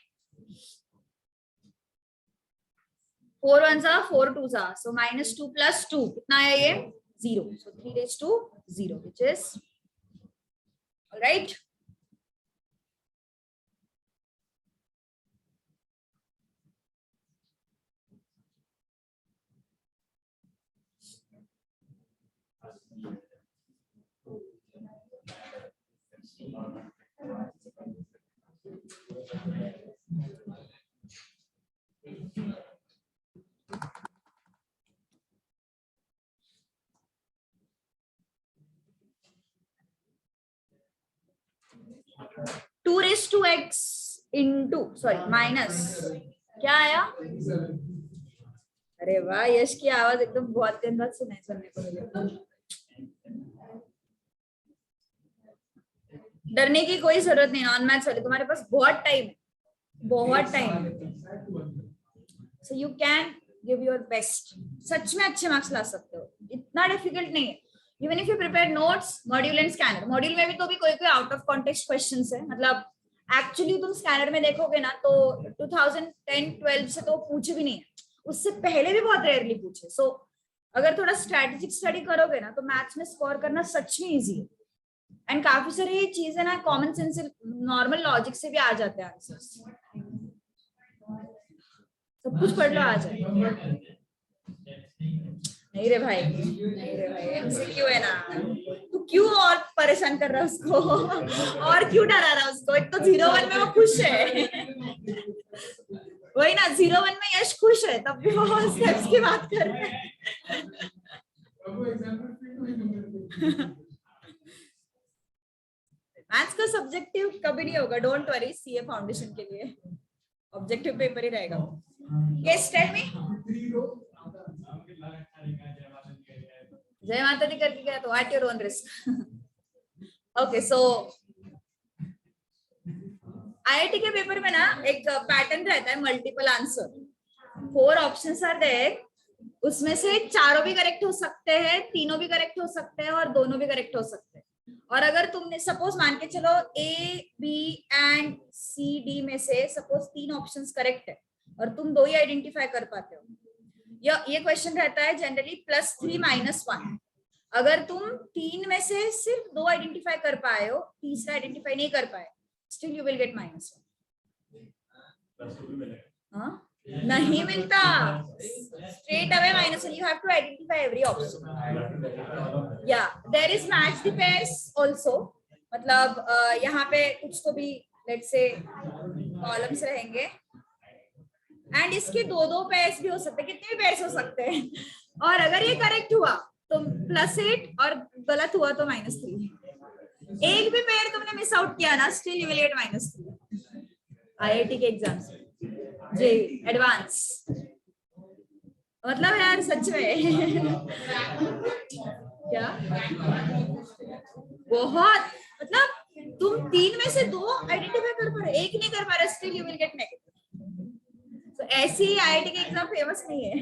4 1s 4 2s, so -2 + 2 कितना आया ये? 0, so 3/0, which is all right. Two raise to x into sorry minus क्या आया? अरे वाह, यश की आवाज एकदम बहुत दिन बाद सुनने को मिली। डरने की कोई जरूरत नहीं, नॉन मैथ्स वाले तुम्हारे पास बहुत टाइम है, बहुत टाइम है, so you can give your best. सच में अच्छे मार्क्स ला सकते हो, इतना डिफिकल्ट नहीं है। Even if you prepare notes, module and scanner, module में भी तो भी कोई कोई आउट ऑफ कॉन्टेक्स्ट क्वेश्चंस है, मतलब एक्चुअली तुम स्कैनर में देखोगे ना तो 2010-12 से तो पूछे भी नहीं है, उससे पहले भी बहुत रेयरली पूछे। सो अगर थोड़ा स्ट्रेटेजिक स्टडी करोगे ना तो मैथ्स में स्कोर करना सच में इजी है। एंड काफी सारी चीजें ना कॉमन सेंस से, नॉर्मल लॉजिक से भी आ जाते हैं आंसर्स, सब कुछ पढ़ लो आ जाए। नहीं रे भाई, नहीं रे भाई, एमसीक्यू है ना, तू क्यों और परेशान कर रहा है उसको और क्यों डरा रहा है उसको? एक तो 0-1 में वो खुश है, वही ना 0-1 में यश खुश है, तब भी वो स्टेप्स की बात कर रहे हैं। मैथ्स का सब्जेक्टिव कभी नहीं होगा, डोंट वरी, सीए फाउंडेशन के लिए ऑब्जेक्टिव पेपर ही रहेगा। Yes tell me. जय माता दी करके गया तो at your own risk. Okay, so IIT के पेपर में ना एक पैटर्न रहता है, multiple answer, 4 options are there, उसमें से चारों भी करेक्ट हो सकते हैं, तीनों भी करेक्ट हो सकते हैं और दोनों भी करेक्ट हो सकते हैं। और अगर तुमने सपोज मान के चलो A B and C D में से सपोज 3 ऑप्शंस करेक्ट है और तुम 2 ही आइडेंटिफाई कर पाते हो, ये क्वेश्चन रहता है जनरली +3 - 1। अगर तुम 3 में से सिर्फ 2 आइडेंटिफाई कर पाए हो, तीसरा आइडेंटिफाई नहीं कर पाए, स्टिल यू विल गेट -1। नहीं मिलता, straight away -1, you have to identify every option. या there is match the pairs also, मतलब यहाँ पे कुछ तो भी लेट्स से कॉलम्स रहेंगे एंड इसके 2-2 पेयर्स भी हो सकते हैं, कितने भी पेयर्स हो सकते हैं, और अगर ये करेक्ट हुआ तो +8 और गलत हुआ तो -3। एक भी पेयर तुमने मिस आउट किया ना, still you will gate -3। IIT के एग्जाम्स जे एडवांस। मतलब यार सच में क्या बहुत, मतलब तुम 3 में से 2 आइडेंटिफाई कर पा रहे, एक नहीं कर पा रहे, still you will get negative. तो ऐसी आईआईटी के एग्जाम फेमस नहीं है।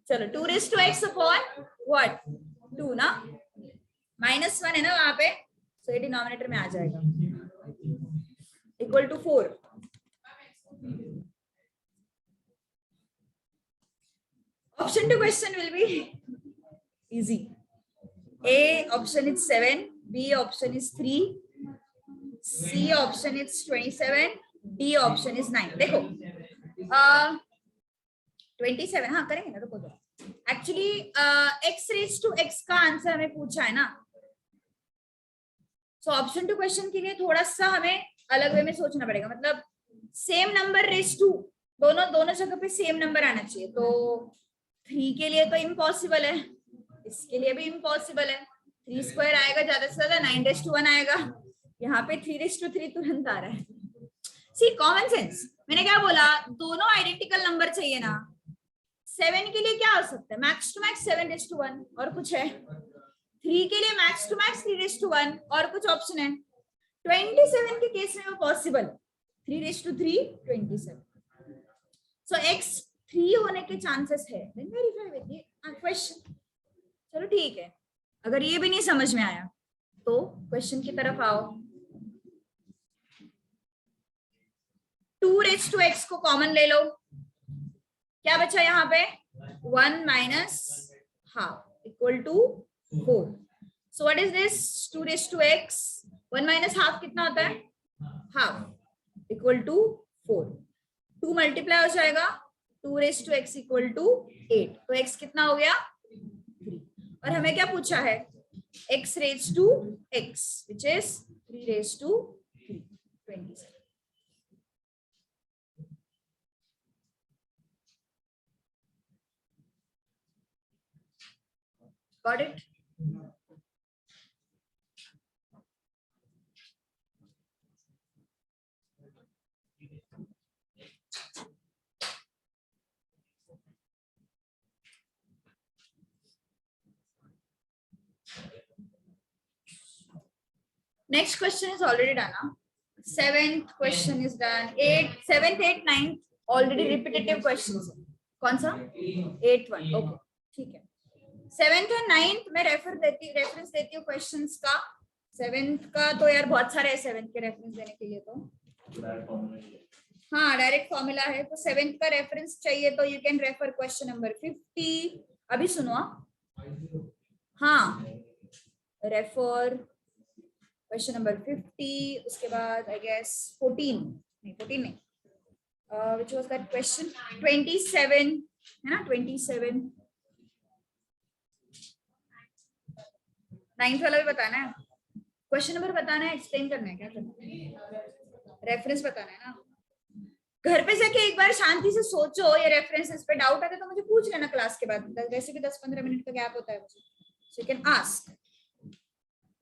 चलो 2 raised to x upon what 2 ना, -1 है ना वहां पे, सो ये डिनोमिनेटर में आ जाएगा equal to 4। Option to question will be easy. A option is 7, B option is 3, C option is 27, D option is 9. देखो 27 हाँ करेंगे ना, रुको तो actually x raise to x का आंसर हमें पूछा है ना, सो ऑप्शन टू क्वेश्चन के लिए थोड़ा सा हमें अलग वे में सोचना पड़ेगा, मतलब सेम नंबर रेज टू, दोनों जगह पे सेम नंबर आना चाहिए। तो 3 के लिए तो इम्पॉसिबल है, इसके लिए भी इम्पॉसिबल है, 3 स्क्वायर आएगा ज्यादा से ज्यादा, 9 रेज टू 1 आएगा, यहाँ पे 3 रेज टू 3 तुरंत आ रहा है। सी कॉमन सेंस, मैंने क्या बोला, दोनों आइडेंटिकल नंबर चाहिए ना। 7 के लिए क्या हो सकता है, max to max 7 raise to 1 और कुछ है, 3 के लिए max to max 3 raise to 1 और कुछ ऑप्शन है। 27 के केस में वो possible, 3 raise to 3 27, so x 3 होने के चांसेस है, then verify with the question. चलो ठीक है, अगर ये भी नहीं समझ में आया तो क्वेश्चन की तरफ आओ। 2 रेज टू x को कॉमन ले लो, क्या बचा यहाँ पे, 1 minus half equal to 4। So what is this, 2 raise to x, 1 minus half कितना होता है, हाफ इक्वल टू 4, 2 मल्टीप्लाई हो जाएगा, 2 raise to x equal to 8, तो x कितना हो गया 3, और हमें क्या पूछा है, x raise to x which is 3 raise to 3 27। Got it? Next question is already done. Huh? 7th question is done. 7th, 8th, 9th already repetitive questions. कौन सा 8th one? Okay, ठीक है। 7th और 9th में रेफरेंस देती हूँ क्वेश्चंस का। 7th का तो यार बहुत सारे है 7th के रेफरेंस देने के लिए, तो हाँ डायरेक्ट फॉर्मूला है, तो 7th का रेफरेंस चाहिए तो you can refer question number 50। अभी सुनो, हाँ रेफर क्वेश्चन नंबर 50, उसके बाद आई गेस 14 नहीं, which was that question 27 है ना, 27 9th वाला भी बताना है, क्वेश्चन नंबर बताना है, एक्सप्लेन करना है, क्या करना है, रेफरेंस बताना है ना। घर पे जाके एक बार शांति से सोचो, ये रेफरेंसेस पे डाउट आता है तो मुझे पूछ लेना क्लास के बाद, वैसे भी 10-15 मिनट का गैप होता है मुझे, सो you can ask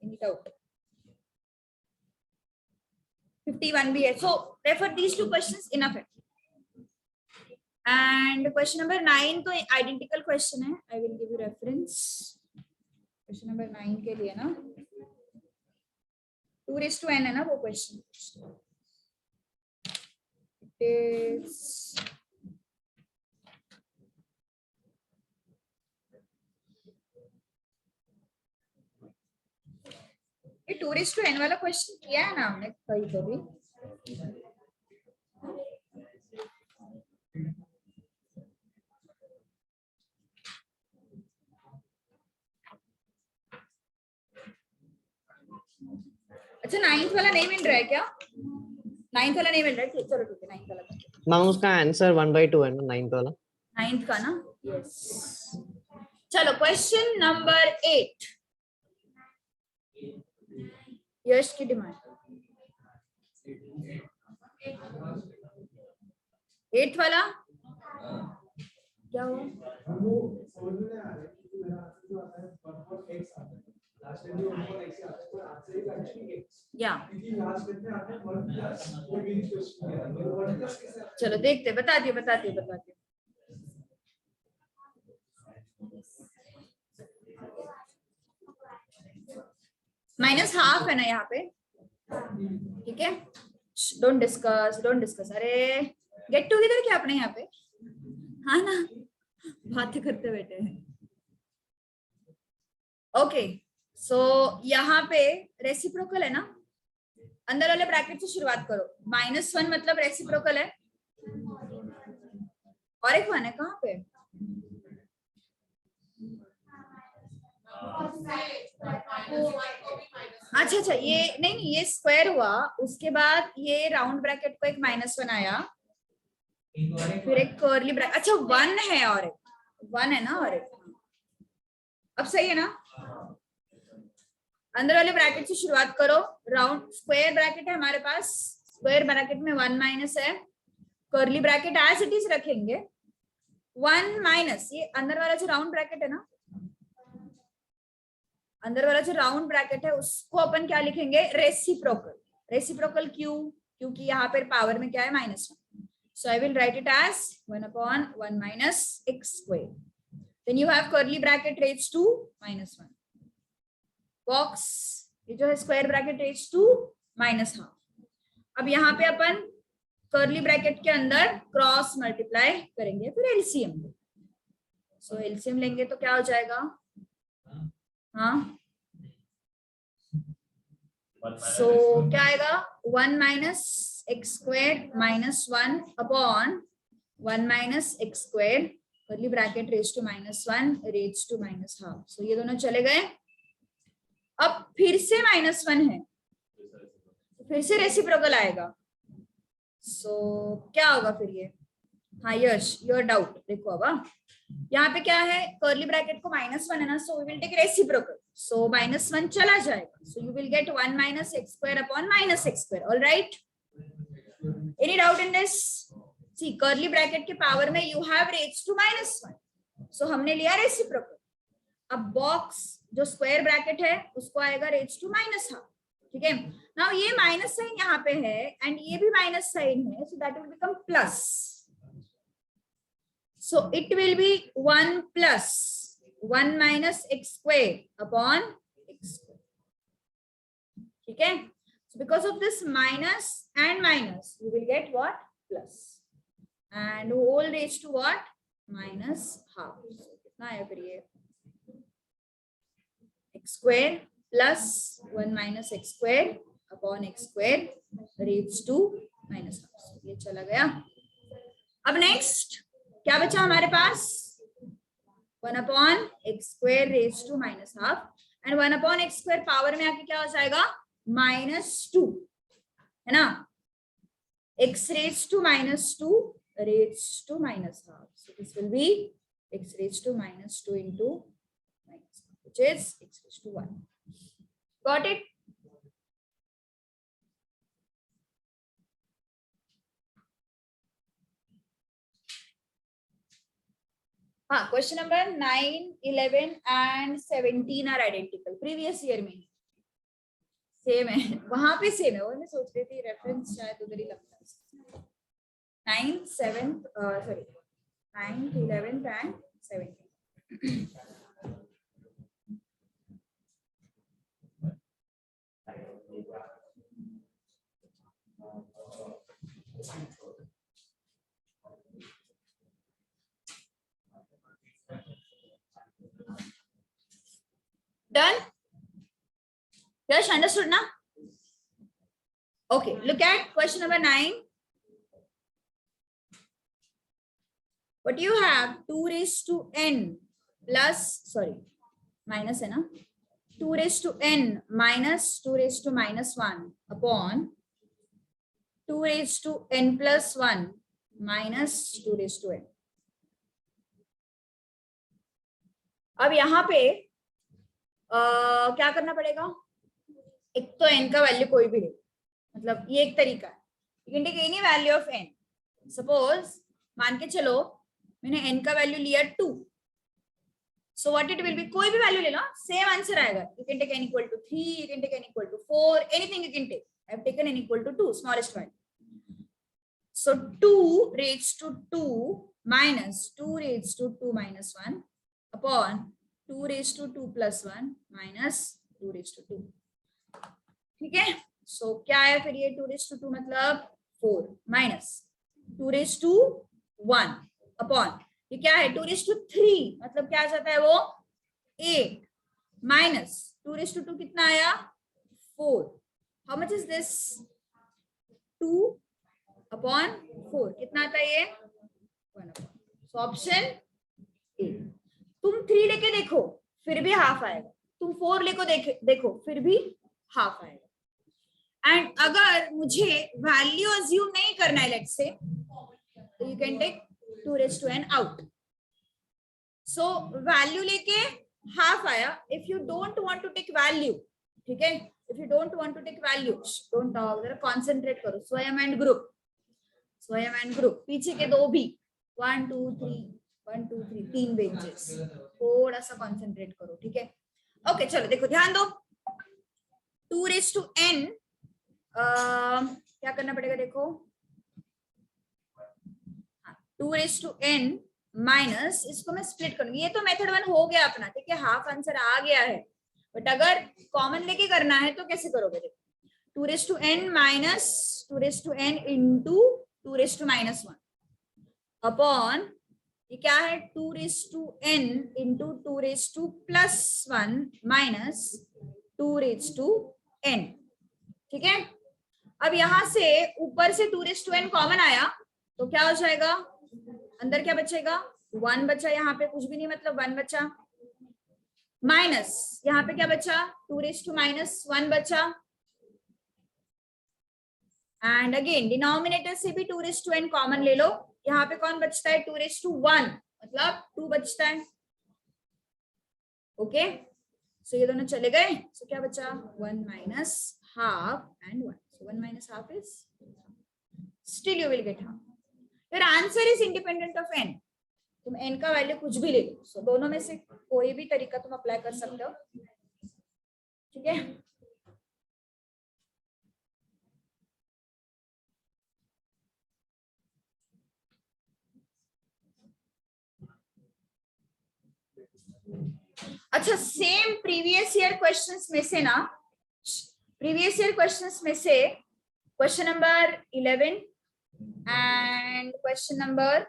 any doubt. 51 भी है, so refer these 2 questions enough है। And question number 9 तो identical question है, I will give you reference। question number 9 के लिए ना 2 raised to n है ना वो question, it is ये 2 raised to n वाला क्वेश्चन किया है ना हमने कहीं तो भी, अच्छा 9th वाला नहीं मिल रहा है क्या, 9th वाला नहीं मिल रहा है, चलो ठीक है 9th वाला मैम उसका आंसर 1/2 है ना 9th वाला, 9th का ना, यस। चलो क्वेश्चन नंबर 8, यश की डिमांड 8th वाला क्या हुआ, या चलो देखते, बताती हूँ। -½ है ना यहाँ पे, ठीक है। Don't discuss. अरे गेट टुगेदर क्या अपने यहाँ पे, हाँ ना, बातें करते बैठे हैं। ओके, सो यहाँ पे रेसिप्रोकल है ना, अंदर वाले ब्रैकेट से शुरुआत करो। -1 मतलब रेसिप्रोकल है, और एक 1 है कहाँ पे? अच्छा, ये नहीं, ये स्क्वायर हुआ, उसके बाद ये राउंड ब्रैकेट को एक -1 आया, फिर एक कर्ली ब्रैकेट। अच्छा 1 है, और एक 1 है ना, और एक, अब सही है ना। अंदर वाले ब्रैकेट से शुरुआत करो, राउंड स्क्वायर ब्रैकेट है हमारे पास, स्क्वायर ब्रैकेट में 1 माइनस है, curly bracket as it is रखेंगे, 1 माइनस ये अंदर वाला जो राउंड ब्रैकेट है ना, अंदर वाला जो राउंड ब्रैकेट है उसको अपन क्या लिखेंगे, रेसिप्रोकल। रेसिप्रोकल क्यों? क्योंकि यहाँ पर पावर में क्या है, -1, so I will write it as 1/1 minus x square. Then you have curly bracket raised to -1. Box ये जो है स्क्वायर ब्रैकेट रेज टू -½ अब यहाँ पे अपन कर्ली ब्रैकेट के अंदर क्रॉस मल्टीप्लाई करेंगे, फिर एलसीएम। सो एलसीएम लेंगे तो क्या हो जाएगा, हाँ, सो क्या आएगा, 1 minus x square -1 upon 1 minus x square curly bracket raise to -1 raise to -½ so ये दोनों चले गए। अब फिर से -1 है, फिर से रेसिप्रोकल आएगा, सो क्या होगा फिर ये, हाँ यश योर डाउट देखो। अब यहाँ पे क्या है, कर्ली ब्रैकेट को -1 है ना, so we will take reciprocal, so -1 चला जाएगा, so you will get 1 minus x square upon -x square. Alright, any doubt in this? See curly bracket के पावर में you have raised to -1, so हमने लिया रेसिप्रोकल। अब बॉक्स जो स्क्वायर ब्रैकेट है उसको आएगा रेज टू -½ ठीक है। नाउ ये माइनस साइन यहाँ पे है एंड ये भी माइनस साइन है, so that will become plus, so it will be 1 plus 1 minus x square upon x square, ठीक है। So because of this minus and minus you will get what, plus, and whole raised to what, -½ कितना है फिर ये, x square plus 1 minus x square upon x square raised to -½ ये चला गया। अब नेक्स्ट क्या बचा हमारे पास, 1 upon x square raise to -½ and 1 upon x square power में आके क्या हो जाएगा, -2 है ना, x raise to -2 raise to -½ so this will be x raised to -2 into -½ which is x raised to 1. Got it? हाँ, question number 9, 11 and 17 are identical, previous year में सेम है, वहां पे सेम है, वो मैं सोच रही थी रेफरेंस शायद उधर ही लगता है। 9th 7th sorry 9th 11th and 17th done? Yes, understood na? Okay, look at question number 9. What you have, 2 raised to n plus, sorry, minus है ना, 2 raised to n minus 2 raised to -1 upon 2 raised to n plus 1 minus 2 raised to n. अब यहाँ पे क्या करना पड़ेगा, एक तो n का वैल्यू कोई भी ले, मतलब ये एक तरीका है, you can take any value of n। Suppose मान के चलो मैंने n का वैल्यू लिया 2, So what it will be, कोई भी वैल्यू ले लो, सेम आंसर आएगा. You can take n equal to 3, you can take n equal to 4, anything you can take. I have taken n equal to 2, smallest value. So 2 raised to 2 minus 2 raised to 2 minus 1 upon 2 raised to 2 plus 1 minus 2 raised to 2. ठीक है. So क्या है फिर ये 2 raised to 2 मतलब 4 minus 2 raised to 1 upon ये क्या है 2 raised to 3 मतलब क्या आ जाता है वो 8 minus 2 raised to 2 कितना आया 4. How much is this 2 upon 4 कितना आता है ये 1 upon. So option A. तुम 3 लेके देखो फिर भी हाफ आएगा. तुम 4 लेको देखो फिर भी हाफ आएगा. एंड अगर मुझे वैल्यू अज्यूम नहीं करना है लेट्स से तो you can take 2 raised to n out. So value लेके हाफ आया. If you don't want to take value, ठीक है, if you don't want to take value, don't talk, जरा कंसंट्रेट करो. Swayam and group, Swayam and group, पीछे के दो भी 1 2 3 3 बेंचेस, थोड़ा सा कंसंट्रेट करो. ठीक है. ओके चलो देखो ध्यान दो. 2 raised to n क्या करना पड़ेगा देखो. 2 raised to n माइनस इसको मैं स्प्लिट करूंगी. ये तो मेथड 1 हो गया अपना, ठीक है, हाफ आंसर आ गया है. बट अगर कॉमन लेके करना है तो कैसे करोगे देखो. 2 raised to n minus 2 raised to n into 2 raised to minus 1 upon ये क्या है 2 raised to n into 2 raised to plus 1 minus 2 raised to n. ठीक है. अब यहां से ऊपर से 2 raised to n कॉमन आया तो क्या हो जाएगा, अंदर क्या बचेगा 1 बचा. यहाँ पे कुछ भी नहीं मतलब 1 बचा. माइनस यहाँ पे क्या बचा 2 raised to minus 1 बचा. एंड अगेन डिनोमिनेटर से भी 2 raised to n कॉमन ले लो. यहाँ पे कौन बचता है 2 raised to 1 मतलब 2 बचता है. ओके सो ये दोनों चले गए. सो क्या बचा 1 minus half and 1. So 1 minus half is still you will get half. Your answer is independent of n. तुम n का वैल्यू कुछ भी ले लो. सो दोनों में से कोई भी तरीका तुम अप्लाई कर सकते हो. ठीक है. अच्छा सेम प्रीवियस ईयर क्वेश्चंस में से ना, प्रीवियस ईयर क्वेश्चंस में से question number 11 and question number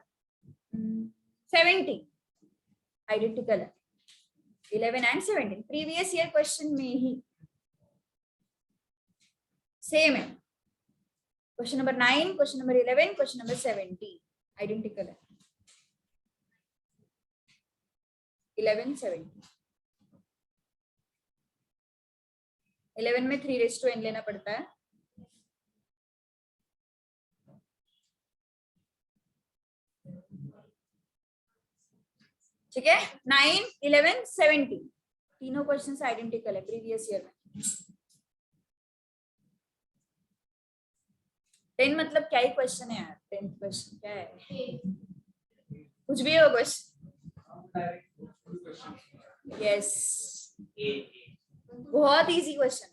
70 identical है. 11 एंड 17 प्रीवियस ईयर क्वेश्चन में ही सेम है. Question number 9, question number 11, question number 70 identical है. 11 70 11 में 3 raised to n लेना पड़ता है. ठीक है. 9 11 70 तीनों क्वेश्चंस आइडेंटिकल है प्रीवियस ईयर में. 10 मतलब क्या ही क्वेश्चन है यार. 10th क्वेश्चन क्या है, कुछ भी हो क्वेश्चन. यस बहुत easy question.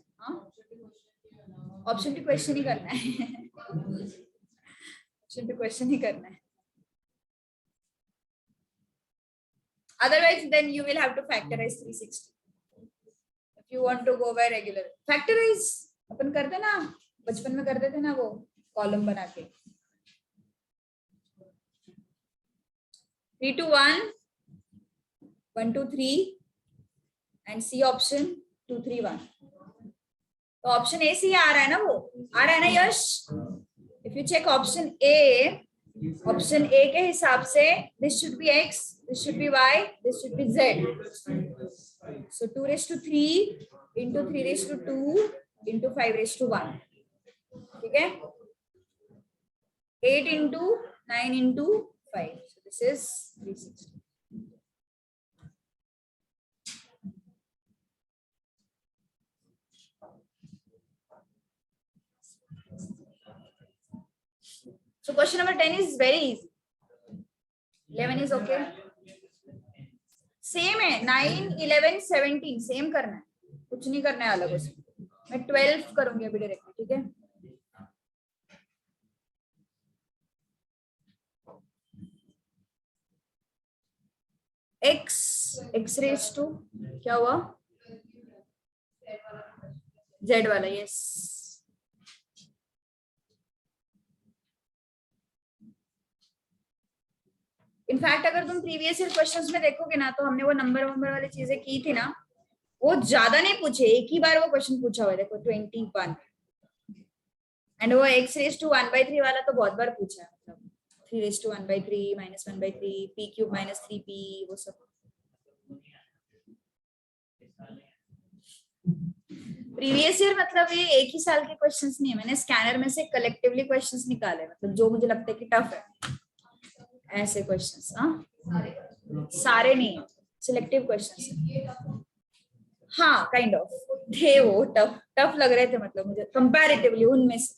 Option two question ही करना है. ऑप्शन टू क्वेश्चन ही करना है. Otherwise, then you will have to factorize 360. If you want to go by regular, factorize अपन करते ना, बचपन में करते थे ना वो कॉलम बना के. 3 to 1, 1 to 3, and C option 2 3 1. तो ऑप्शन ए से आ रहा है ना, वो आ रहा है ना Yash. If you check option a के हिसाब से this should be x, this should be y, this should be z. So 2 raised to 3 into 3 raised to 2 into 5 raised to 1. ठीक है. 8 into 9 into 5. So this is 360. So question number 10 is very easy. 11 is okay. Same है 9, 11, 17 सेम करना है, कुछ नहीं करना है अलग उसमें। मैं 12 करूंगी अभी डायरेक्टली, ठीक है। x रेज टू क्या हुआ, z वाला, यस। इनफैक्ट अगर तुम प्रीवियस ईयर क्वेश्चंस में देखोगे ना, तो हमने वो नंबर वाली चीजें की थी ना, वो ज्यादा नहीं पूछे, एक ही बार वो क्वेश्चन पूछा हुआ है, देखो 21। एंड वो x रेज टू 1/3 वाला तो बहुत बार पूछा है, मतलब 3 raise to 1/3 - 1/3 p cube - 3p, वो सब। प्रीवियस ईयर मतलब ये एक ही साल के क्वेश्चंस नहीं है, मैंने स्कैनर में से कलेक्टिवली क्वेश्चंस निकाले, मतलब जो मुझे लगता है कि टफ है ऐसे क्वेश्चंस। हाँ सारे नहीं, सिलेक्टिव क्वेश्चंस। हाँ काइंड ऑफ थे, वो टफ लग रहे थे, मतलब मुझे कंपैरेटिवली उनमें से।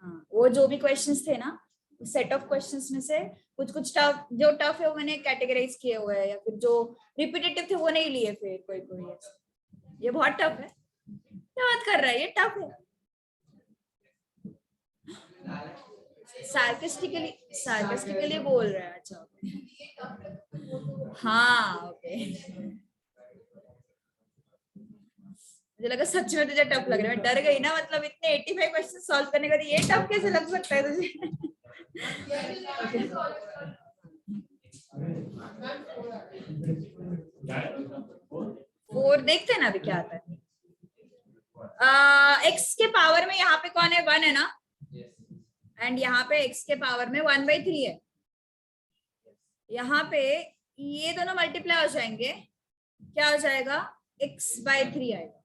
हाँ वो जो भी क्वेश्चंस थे ना, सेट ऑफ क्वेश्चंस में से कुछ टफ, जो टफ है वो मैंने कैटेगराइज किए हुए हैं, या फिर जो रिपीटेटिव थे वो नहीं लिए, फिर कोई ऐसा। ये बहुत टफ है, क्या बात कर रहा है, ये टफ है। सार्केस्टिकली बोल रहा है, अच्छा हाँ ओके। मुझे लगा सच में तुझे टफ लग रहा है, मैं डर गई ना, मतलब इतने 85 क्वेश्चन सॉल्व करने के बाद ये टफ कैसे लग सकता है तुझे। फोर देखते हैं ना अभी क्या आता है। एक्स के पावर में यहाँ पे कौन है, 1 है ना, एंड यहाँ पे x के पावर में 1/3 है। यहाँ पे ये दोनों मल्टीप्लाई हो जाएंगे, क्या हो जाएगा, x/3 आएगा,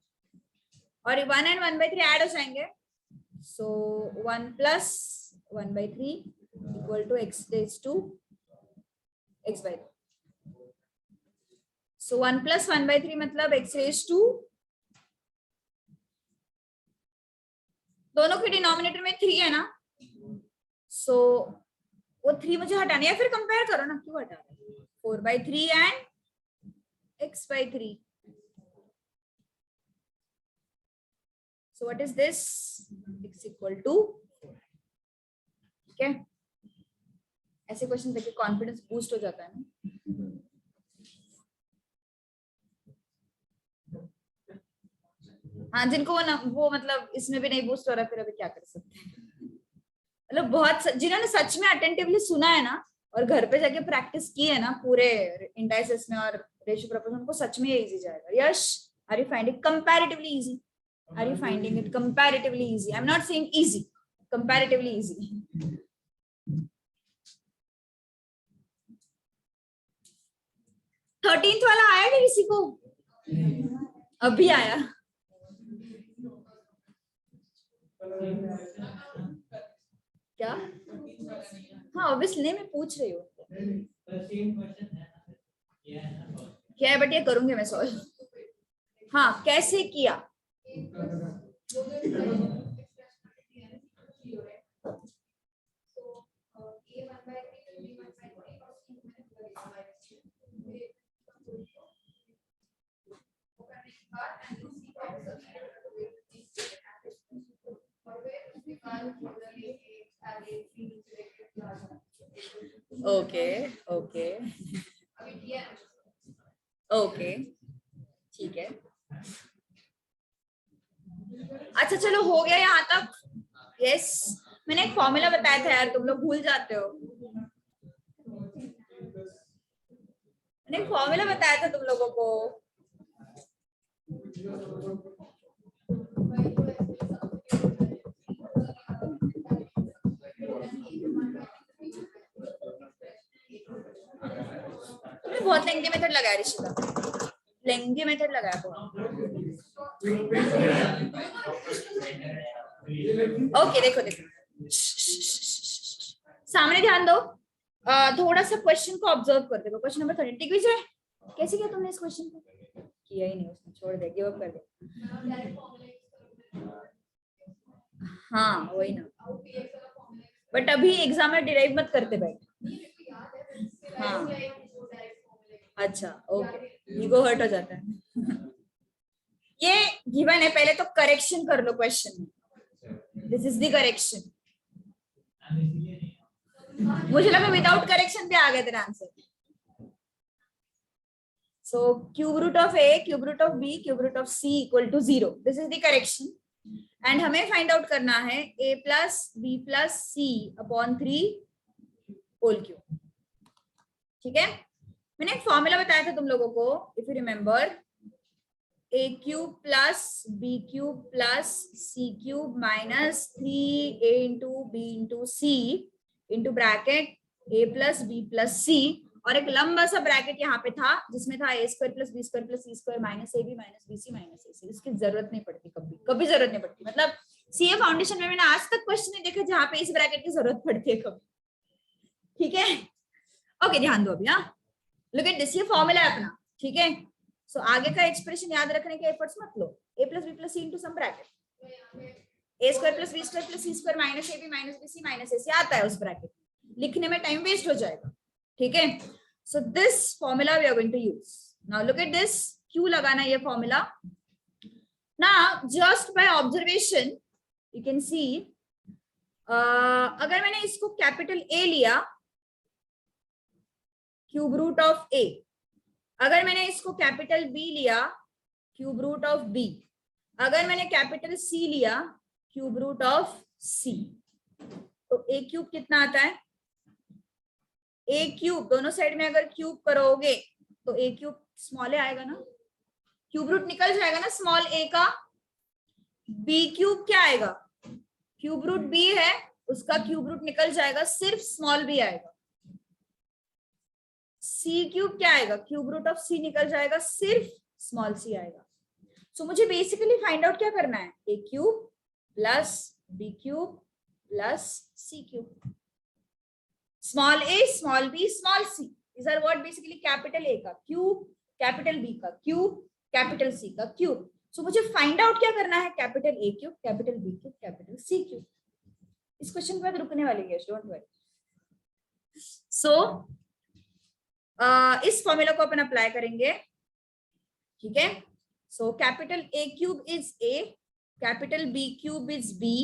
और 1 and 1/3 ऐड हो जाएंगे, सो 1 + 1/3 = x raised to x/3। सो 1 + 1/3 मतलब x raised to, दोनों के डिनोमिनेटर में 3 है ना, सो वो 3 मुझे हटाना है, या फिर कंपेयर करो ना, क्यों हटा रहे, 4/3 and x/3। So what is this? X equal to, ठीक है। ऐसे क्वेश्चन देखिए कॉन्फिडेंस बूस्ट हो जाता है ना। हाँ जिनको वो मतलब इसमें भी नहीं बूस्ट हो रहा, फिर अभी क्या कर सकते हैं। मतलब बहुत जिन्होंने सच में अटेंटिवली सुना है ना, और घर पे जाके प्रैक्टिस की है ना पूरे इंडाइसेस में और रेशियो प्रोपोर्शन, उनको सच में इजी जाएगा। Yash, are you finding comparatively easy? Are you finding it comparatively easy? I'm not saying easy, comparatively easy. 13th वाला आया क्या किसी को? अभी आया। क्या? हाँ ऑब्वियसली मैं पूछ रही हूँ क्या है, बट ये करूंगी मैं सॉल्व। हाँ कैसे किया? ओके ओके ओके ठीक है। अच्छा चलो हो गया यहाँ तक। यस मैंने एक फॉर्मूला बताया था यार, तुम लोग भूल जाते हो। मैंने एक फॉर्मूला बताया था तुम लोगों को। तुमने बहुत लेंगी मेथड लगाया ऋषिका, लेंगी मेथड लगाया बहुत। ओके देखो देखो सामने ध्यान दो, थोड़ा सा क्वेश्चन को ऑब्जर्व कर देखो। क्वेश्चन नंबर 30 ठीक विजय, कैसे किया तुमने इस क्वेश्चन को? किया ही नहीं, उसने छोड़ दिया, गिव अप कर दिया। हाँ वही ना, बट अभी एग्जाम में डिराइव मत करते भाई। हाँ अच्छा ओके, ईगो हर्ट हो जाता है। ये गिवन है, पहले तो करेक्शन कर लो क्वेश्चन में, दिस इज द करेक्शन। मुझे लगा विदाउट करेक्शन भी आ गए तेरा answer. So cube root of A, cube root of B, cube root of C equal to 0, this is the correction. And हमें फाइंड आउट करना है a plus B plus C upon 3 whole cube. ठीक है, मैंने एक फॉर्मूला बताया था तुम लोगों को, if you remember, a cube plus b cube plus c cube minus 3a into B into c into bracket a plus B plus c, और एक लंबा सा ब्रैकेट यहाँ पे था जिसमें था a square plus b square plus c square minus a b minus b c minus a c. इसकी जरूरत नहीं पड़ती, कभी कभी जरूरत नहीं पड़ती। मतलब सीए फाउंडेशन में मैंने आज तक क्वेश्चन नहीं देखा जहाँ पे इस ब्रैकेट की जरूरत पड़ती है कभी। ठीक है, ओके ध्यान दो अभी। हाँ, लुक एट दिस, ये फॉर्मूला है अपना। ठीक है, सो आगे का एक्सप्रेशन याद रखने के एफर्ट्स मत लो। a plus B plus c into some bracket a square plus b square plus c square minus a b minus b c minus a c आता है उस ब्रैकेट, लिखने में टाइम वेस्ट हो जाएगा। ठीक है, so this formula we are going to use now. Look at this, क्यों लगाना ये फॉर्मूला ना, just by observation you can see, अगर मैंने इसको कैपिटल ए लिया, क्यूब रूट ऑफ ए, अगर मैंने इसको कैपिटल बी लिया, क्यूब रूट ऑफ बी, अगर मैंने कैपिटल सी लिया, क्यूब रूट ऑफ सी, तो ए क्यूब कितना आता है? ए क्यूब दोनों साइड में अगर क्यूब करोगे तो ए क्यूब स्मॉल ए आएगा ना, क्यूब रूट निकल जाएगा ना स्मॉल ए का। बी क्यूब क्या आएगा? क्यूब रूट बी है, उसका क्यूब रूट निकल जाएगा, सिर्फ स्मॉल बी आएगा। सी क्यूब क्या आएगा? क्यूब रूट ऑफ सी निकल जाएगा, सिर्फ स्मॉल सी आएगा। सो मुझे बेसिकली फाइंड आउट क्या करना है? A cube plus b cube plus c cube, small a small b small c, these are what basically capital A का क्यूब, कैपिटल बी का क्यूब, कैपिटल सी का क्यूब। सो मुझे फाइंड आउट क्या करना है? Capital A cube, capital B cube, capital C cube. इस क्वेश्चन के बाद रुकने वाली है, डोंट वरी। सो इस फॉर्मूला को अपन अप्लाई करेंगे। ठीक है, so capital A cube is A, capital B cube is B,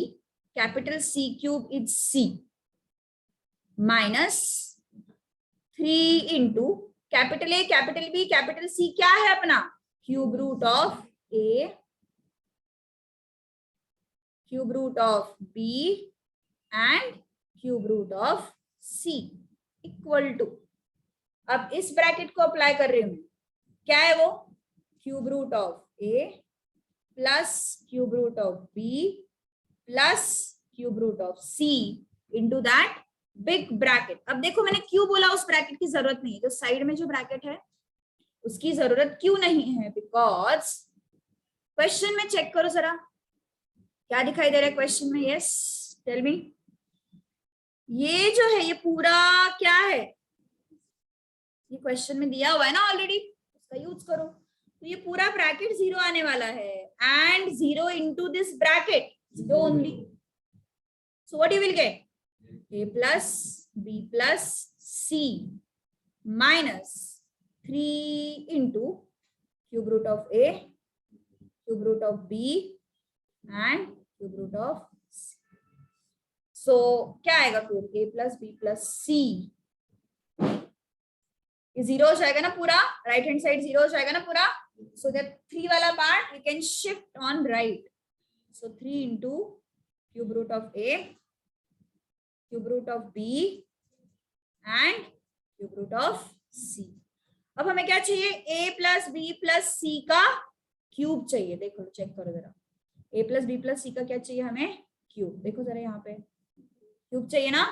capital C cube is C, minus 3 into capital A capital B capital C क्या है अपना? Cube root of A, cube root of B and cube root of C equal to, अब इस ब्रैकेट को अप्लाई कर रही हूं, क्या है वो? Cube root of A plus cube root of B plus cube root of C into that big bracket. अब देखो मैंने क्यों बोला उस ब्रैकेट की जरूरत नहीं है, जो साइड में जो ब्रैकेट है उसकी जरूरत क्यों नहीं है? बिकॉज क्वेश्चन में चेक करो जरा, क्या दिखाई दे रहा है क्वेश्चन में? यस टेल मी, ये जो है ये पूरा क्या है? ये क्वेश्चन में दिया हुआ है ना ऑलरेडी, उसका यूज करो। तो ये पूरा ब्रैकेट 0 आने वाला है, and 0 into this bracket 0 only. So what you will gate? a plus b plus c minus 3 into cube root of a, cube root of b and cube root of c. So क्या आएगा फिर? a plus b plus c, ये 0 हो जाएगा ना पूरा, राइट हैंड साइड 0 हो जाएगा ना पूरा। So that 3 वाला part we can shift on right. So 3 into cube root of a, cube root of B and cube root of c. अब हमें क्या चाहिए? a plus B plus c का क्यूब चाहिए। देखो चेक करो जरा, a plus B plus c का क्या चाहिए हमें? क्यूब। देखो जरा यहाँ पे क्यूब चाहिए ना,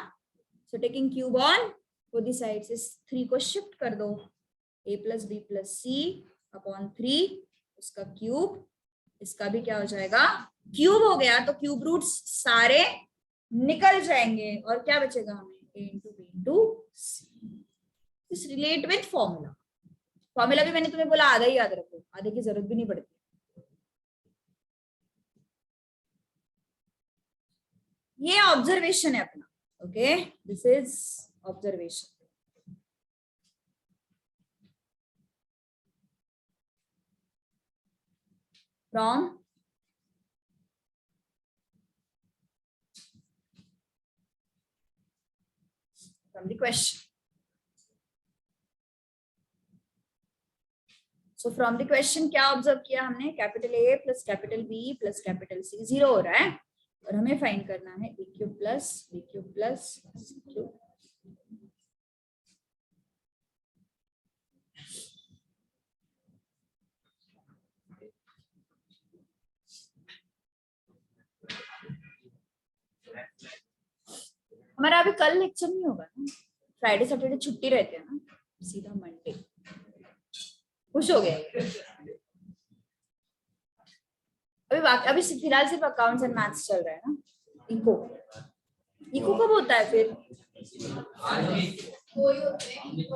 so taking cube on both sides, इस 3 को शिफ्ट कर दो, a plus B plus C upon 3, उसका क्यूब, इसका भी क्या हो जाएगा? क्यूब हो गया। तो क्यूब रूट्स सारे निकल जाएंगे और क्या बचेगा हमें? a into B into C. This relate with formula. Formula भी मैंने तुम्हें बोला आधा ही याद रखो, आधे की जरूरत भी नहीं पड़ती। ये ऑब्जर्वेशन है अपना, okay, this is observation. From the question. So from the question क्या ऑब्जर्व किया हमने, capital A plus capital B plus capital C 0 हो रहा है और हमें फाइंड करना है a cube plus b cube plus c cube. हमारा अभी कल लेक्चर नहीं होगा ना, फ्राइडे सैटरडे छुट्टी रहते हैं ना, सीधा मंडे. खुश हो गए अभी फिलहाल सिर्फ अकाउंट्स एंड मैथ्स चल रहा है ना. इको इको कब होता है फिर? कोई होते हैं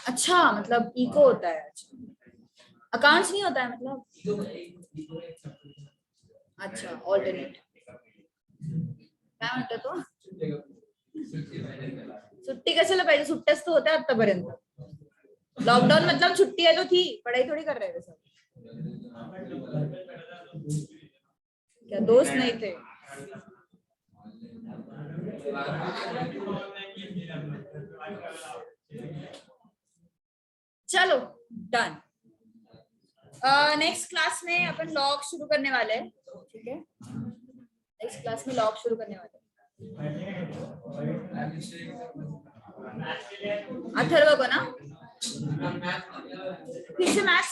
अच्छा मतलब इको होता है. अकाउंट्स नहीं होता है मतलब? अच्छा ऑल्टरनेट काय म्हणतो तो. सुट्टी कशाला पाहिजे, सुट्ट्याच तो होत्या आतापर्यंत. लॉकडाउन मतलब छुट्टी है तो थी, पढ़ाई थोड़ी कर रहे थे सब. क्या दोस्त नहीं थे? चलो डन. नेक्स्ट क्लास में अपन लॉग शुरू करने वाले हैं. ठीक है, नेक्स्ट क्लास में लॉग शुरू करने वाले हैं. अथर्व को ना फिर से मैथ्स